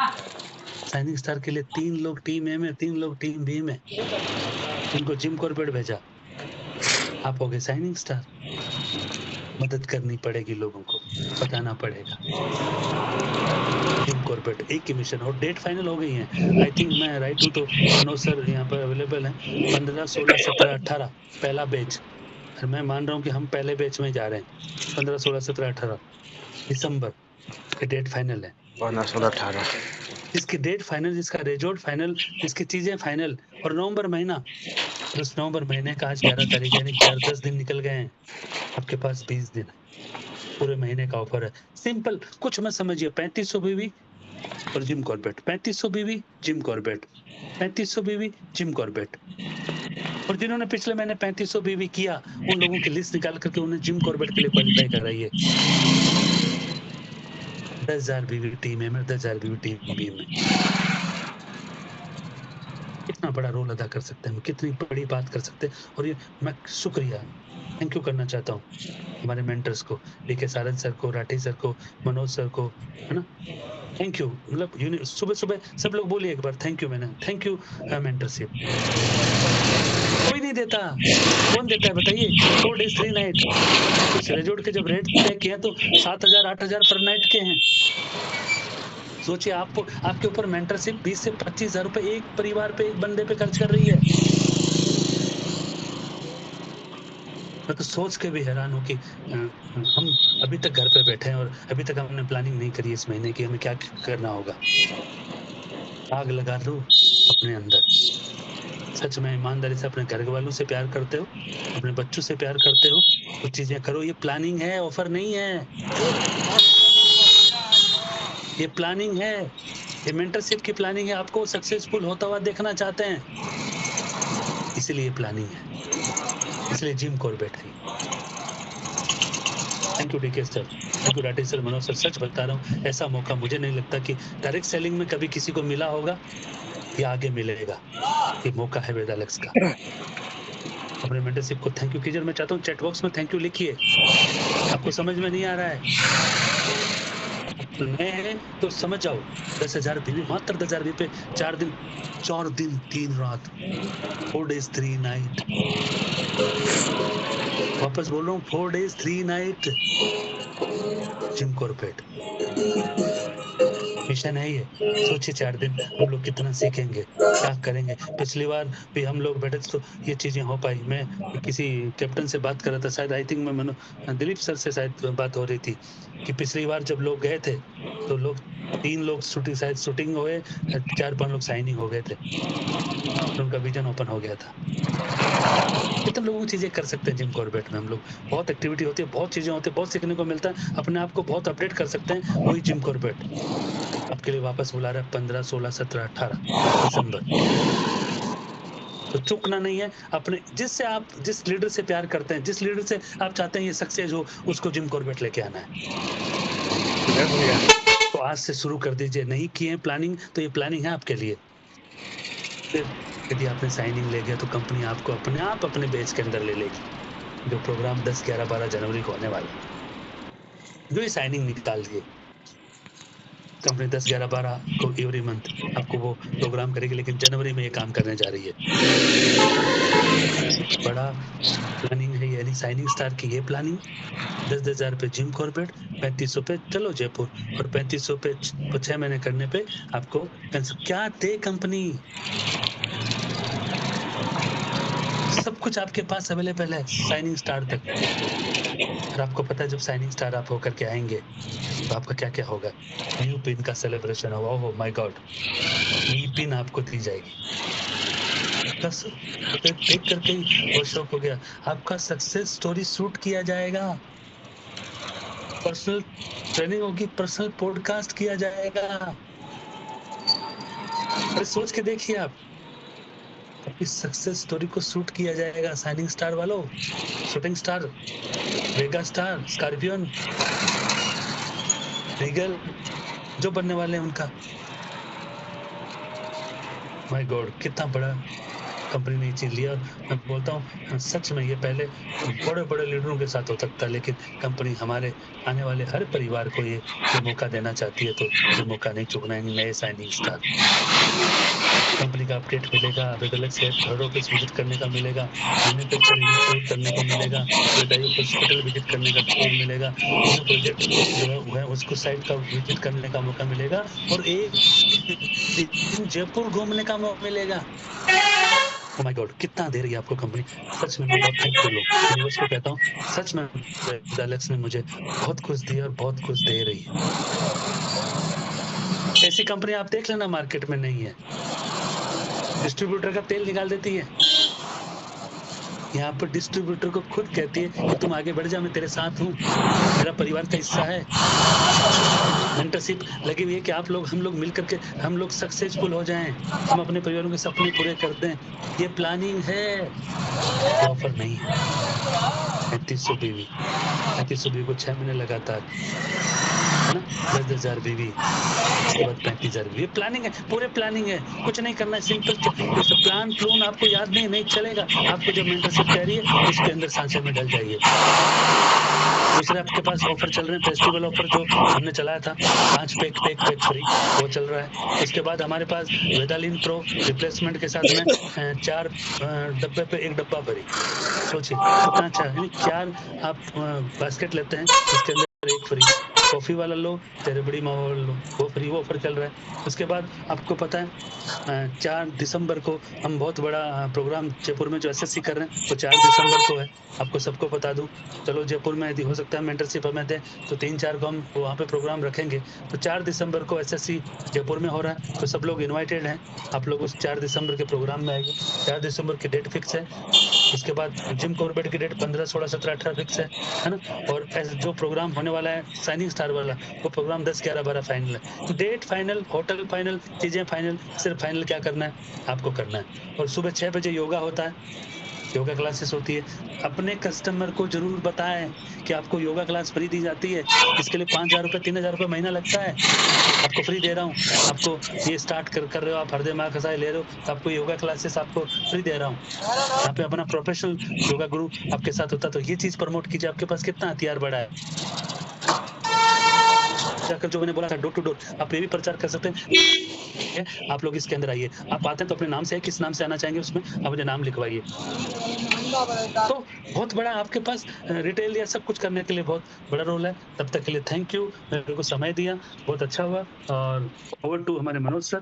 शाइनिंग स्टार के लिए 3 लोग टीम ए में, 3 लोग टीम बी में, उनको जिम कॉर्बेट भेजा, आप हो गए शाइनिंग स्टार। मदद करनी पड़ेगी, लोगों को बताना पड़ेगा। जिम कॉर्बेट एक ही मिशन, और डेट फाइनल हो गई है। आई थिंक मैं राइट हूँ तो मनोज सर यहाँ पर अवेलेबल हैं। 15, 16, 17, 18 पहला बैच, और मैं मान रहा हूँ कि हम पहले बैच में जा रहे हैं। 15, 16, 17, 18 दिसंबर की डेट फाइनल है। 15, 16, 18 जिसकी डेट फाइनल, जिसका रिजल्ट फाइनल, जिसकी चीजें फाइनल, और नवंबर महीना, और उस नवंबर महीने का आज 11 तारीख है, यानी 10 दिन निकल गए हैं, आपके पास 20 दिन है, पूरे महीने का ऑफर है। सिंपल, कुछ मत समझिए। 3500 बीवी और जिम कॉर्बेट, 3500 बीवी जिम कॉर्बेट, 3500 बीवी जिम कॉर्बेट। और जिन्होंने पिछले महीने 3500 बीवी किया, उन लोगों की लिस्ट निकाल करके उन्हें जिम कॉर्बेट के लिए क्वालिफाई कराइए। 10,000 बीवी टीम ए में, 10,000 बीवी टीम बी में, कितना बड़ा रोल अदा कर सकते हैं, कितनी बड़ी बात कर सकते हैं। और ये मैं शुक्रिया, थैंक यू करना चाहता हूँ हमारे मेंटर्स को, बीके सारंग सर को, राठी सर को, मनोज सर को, है ना। थैंक यू, मतलब सुबह-सुबह सब लोग बोलिए एक बार थैंक यू। मैंने थैंक यू मेंटरशिप। कोई नहीं देता, कौन देता है बताइए? 4 डेज 3 नाइट, इस रेजोर्ट के जब रेट तय किए तो 7,000 8,000 पर नाइट के हैं। सोचिए आपको आपके ऊपर मेंटरशिप 20 से 25,000 रुपए एक परिवार पे एक बंदे पे खर्च कर रही है। मैं तो सोच के भी हैरान हूँ कि हम अभी तक घर पे बैठे हैं और अभी तक हमने प्लानिंग नहीं करी इस महीने की हमें क्या करना होगा। आग लगा दो अपने अंदर। सच में ईमानदारी से अपने घर वालों से प्यार करते हो, अपने बच्चों से प्यार करते हो, तो चीजें करो। ये प्लानिंग है, ऑफर नहीं है। ये प्लानिंग है, ये मेंटरशिप की प्लानिंग है। आपको सक्सेसफुल होता हुआ देखना चाहते हैं, इसलिए प्लानिंग है, इसलिए जिम कॉर्बेट है। Thank you DK sir, thank you Rakesh sir, Manoj sir. सच बता रहा हूँ, ऐसा मौका मुझे नहीं लगता कि डायरेक्ट सेलिंग में कभी किसी को मिला होगा या आगे मिलेगा। ये मौका है वेदालेक्स का। अपने मेंटरशिप को थैंक यू कीजिए। मैं चाहता हूँ चैट बॉक्स में थैंक यू लिखिए। आपको समझ में नहीं आ रहा है, आप नए हैं तो समझ जाओ। 10,000 बीवी, मात्र 10,000 बीवी पे 4 दिन 3 रात, 4 days 3 नाइट। वापस बोल रहा हूँ, 4 days 3 night Jim Corbett. Mission है ये। सोचिए 4 दिन हम लोग कितना सीखेंगे, क्या करेंगे। पिछली बार भी हम लोग बैठे तो ये चीजें हो पाई। मैं किसी कैप्टन से बात कर रहा था, शायद आई थिंक मैं दिलीप सर से शायद बात हो रही थी कि पिछली बार जब लोग गए थे तो लोग 3 लोग शूटिंग हुए, 4-5 लोग साइनिंग हो गए थे, उनका विजन ओपन हो गया था। कितने लोगों की चीजें कर सकते हैं जिम कॉर्बेट में। हम लोग बहुत एक्टिविटी होती है, बहुत चीजें होती है, बहुत सीखने को मिलता है, अपने आप को बहुत अपडेट कर सकते हैं। वही जिम कॉर्बेट आपके लिए वापस बुला रहा है 15, 16, 17, 18 दिसंबर। तो चूकना नहीं है। अपने जिस लीडर से प्यार करते हैं, जिस लीडर से आप चाहते हैं ये सक्सेस हो, उसको जिम कॉर्बेट लेके आना है। तो आज से शुरू कर दीजिए। नहीं किए प्लानिंग तो ये प्लानिंग है आपके लिए। फिर यदि आपने साइनिंग ले गया तो कंपनी आपको अपने बेच के अंदर ले लेगी। जो प्रोग्राम 10, 11, 12 जनवरी को होने वाला है, जो ये साइनिंग निकाल दिए कंपनी 10, 11, 12 को एवरी मंथ आपको वो प्रोग्राम करेगी, लेकिन जनवरी में ये काम करने जा रही है। बड़ा प्लानिंग है, यानी साइनिंग स्टार की ये प्लानिंग। 10,000 पे जिम कॉर्बेट, 3500 पे चलो जयपुर, और 3500 पे 6 महीने करने पे आपको क्या दे कंपनी। सब कुछ आपके पास अवेलेबल है साइनिंग स्टार तक। और आपको पता है जब साइनिंग स्टार आप होकर के आएंगे तो आपका क्या क्या होगा। न्यू पिन का सेलिब्रेशन होगा। Oh my God, new pin आपको दी जाएगी। बस देख करके ही बहुत शौक हो गया। आपका सक्सेस स्टोरी शूट किया जाएगा, पर्सनल ट्रेनिंग होगी, पर्सनल पॉडकास्ट किया जाएगा। अरे सोच के देखिए आप, आपकी सक्सेस स्टोरी को शूट किया जाएगा। साइनिंग स्टार वालों, शूटिंग स्टार, वेगा स्टार, स्कॉर्पियन, रीगल, जो बनने वाले हैं उनका। माय गॉड, कितना बड़ा कंपनी ने चीज लिया। और मैं बोलता हूँ सच में ये पहले बड़े बड़े लीडरों के साथ हो सकता है, लेकिन कंपनी हमारे आने वाले हर परिवार को ये मौका देना चाहती है। तो ये मौका नहीं चूकना है। नए साइनिंग स्टार कंपनी का अपडेट मिलेगा, वेदालेक्स हेड ऑफिस विजिट करने का मिलेगा, मैन्युफैक्चर यूनिट टूर करने को मिलेगा, वेदायु हॉस्पिटल विजिट करने का टूर मिलेगा, न्यू प्रोजेक्ट जो है उसको साइट का विजिट करने का मौका मिलेगा, और एक दिन जयपुर घूमने का मौका मिलेगा। ओह माय गॉड, कितना दे रही है आपको कंपनी। सच में मैं बहुत थैंकफुल हूँ। यूनिवर्स को कहता हूँ, सच में वेदालेक्स ने मुझे बहुत कुछ दिया और बहुत कुछ दे रही है। ऐसी कंपनी आप देख लेना मार्केट में नहीं है। डिस्ट्रीब्यूटर का तेल निकाल देती है। यहाँ पर डिस्ट्रीब्यूटर को खुद कहती है कि तुम आगे बढ़ जा, मैं तेरे साथ हूँ, मेरा परिवार का हिस्सा है। मेंटरशिप लगी हुई है कि हम लोग मिलकर के हम लोग सक्सेसफुल हो जाएं, हम अपने परिवारों के सपने पूरे कर दें। ये प्लानिंग है, ये ऑफर नहीं है। 3500 बीवी, 3500 बीवी को 6 महीने लगातार, है ना। 10,000 बीवी, उसके बाद 35,000 बीवी। ये प्लानिंग है, पूरे प्लानिंग है। कुछ नहीं करना है, सिंपल प्लान प्लून आपको याद नहीं चलेगा। आपको जब मेंटरशिप कह रही है उसके अंदर सांचे में ढल जाइए। दूसरे आपके पास ऑफर चल रहे हैं, फेस्टिवल ऑफर जो हमने चलाया था, 5 पैक फ्री, वो चल रहा है। उसके बाद हमारे पास वेदालिन प्रो रिप्लेसमेंट के साथ में 4 डब्बे पे 1 डब्बा फ्री। सोचिए कितना अच्छा है। 4 आप बास्केट लेते हैं, उसके अंदर 1 फ्री। कॉफ़ी वाला लो, तेरे बड़ी माँ वाला लो, वो फ्री वो ऑफ़र चल रहा है। उसके बाद आपको पता है 4 दिसंबर को हम बहुत बड़ा प्रोग्राम जयपुर में जो एसएससी कर रहे हैं, वो 4 दिसंबर को है। आपको सबको बता दूँ, चलो जयपुर में यदि हो सकता है मेंटरशिप हमें दें, तो 3-4 को हम वहाँ पे प्रोग्राम रखेंगे। तो 4 दिसंबर को एसएससी जयपुर में हो रहा है, तो सब लोग इनवाइटेड हैं। आप लोग उस 4 दिसंबर के प्रोग्राम में आइए। 4 दिसंबर की डेट फिक्स है। उसके बाद जिम कॉर्बेट की डेट 15, 16, 17, 18 फिक्स है ना? और जो प्रोग्राम होने वाला है शाइनिंग स्टार वाला, वो प्रोग्राम 10, 11, 12 फाइनल है। डेट फाइनल, होटल फाइनल, चीज़ें फाइनल, सिर्फ फाइनल क्या करना है, आपको करना है। और सुबह 6 बजे योगा होता है, योगा क्लासेस होती है। अपने कस्टमर को ज़रूर बताएँ कि आपको योगा क्लास फ्री दी जाती है। इसके लिए ₹5000 ₹3000 महीना लगता है। आपको फ्री दे रहा हूँ। आपको ये स्टार्ट कर रहे हो, आप हरदे माँ कसाई ले रहे हो, तो आपको योगा क्लासेस आपको फ्री दे रहा हूँ। यहाँ पे अपना प्रोफेशनल योगा गुरु आपके साथ होता है, तो ये चीज़ प्रमोट कीजिए। आपके पास कितना हथियार बड़ा है। जाकर जो मैंने बोला था डोर टू डोर, आप ये भी प्रचार कर सकते हैं। आप लोग इसके अंदर आइए। आप आते हैं तो अपने नाम से, किस नाम से आना चाहेंगे उसमें, आप मुझे नाम लिखवाइए। तो बहुत बड़ा आपके पास रिटेल या सब कुछ करने के लिए बहुत बड़ा रोल है। तब तक के लिए थैंक यू। मेरे को समय दिया, बहुत अच्छा हुआ और ओवर टू हमारे मनोज सर।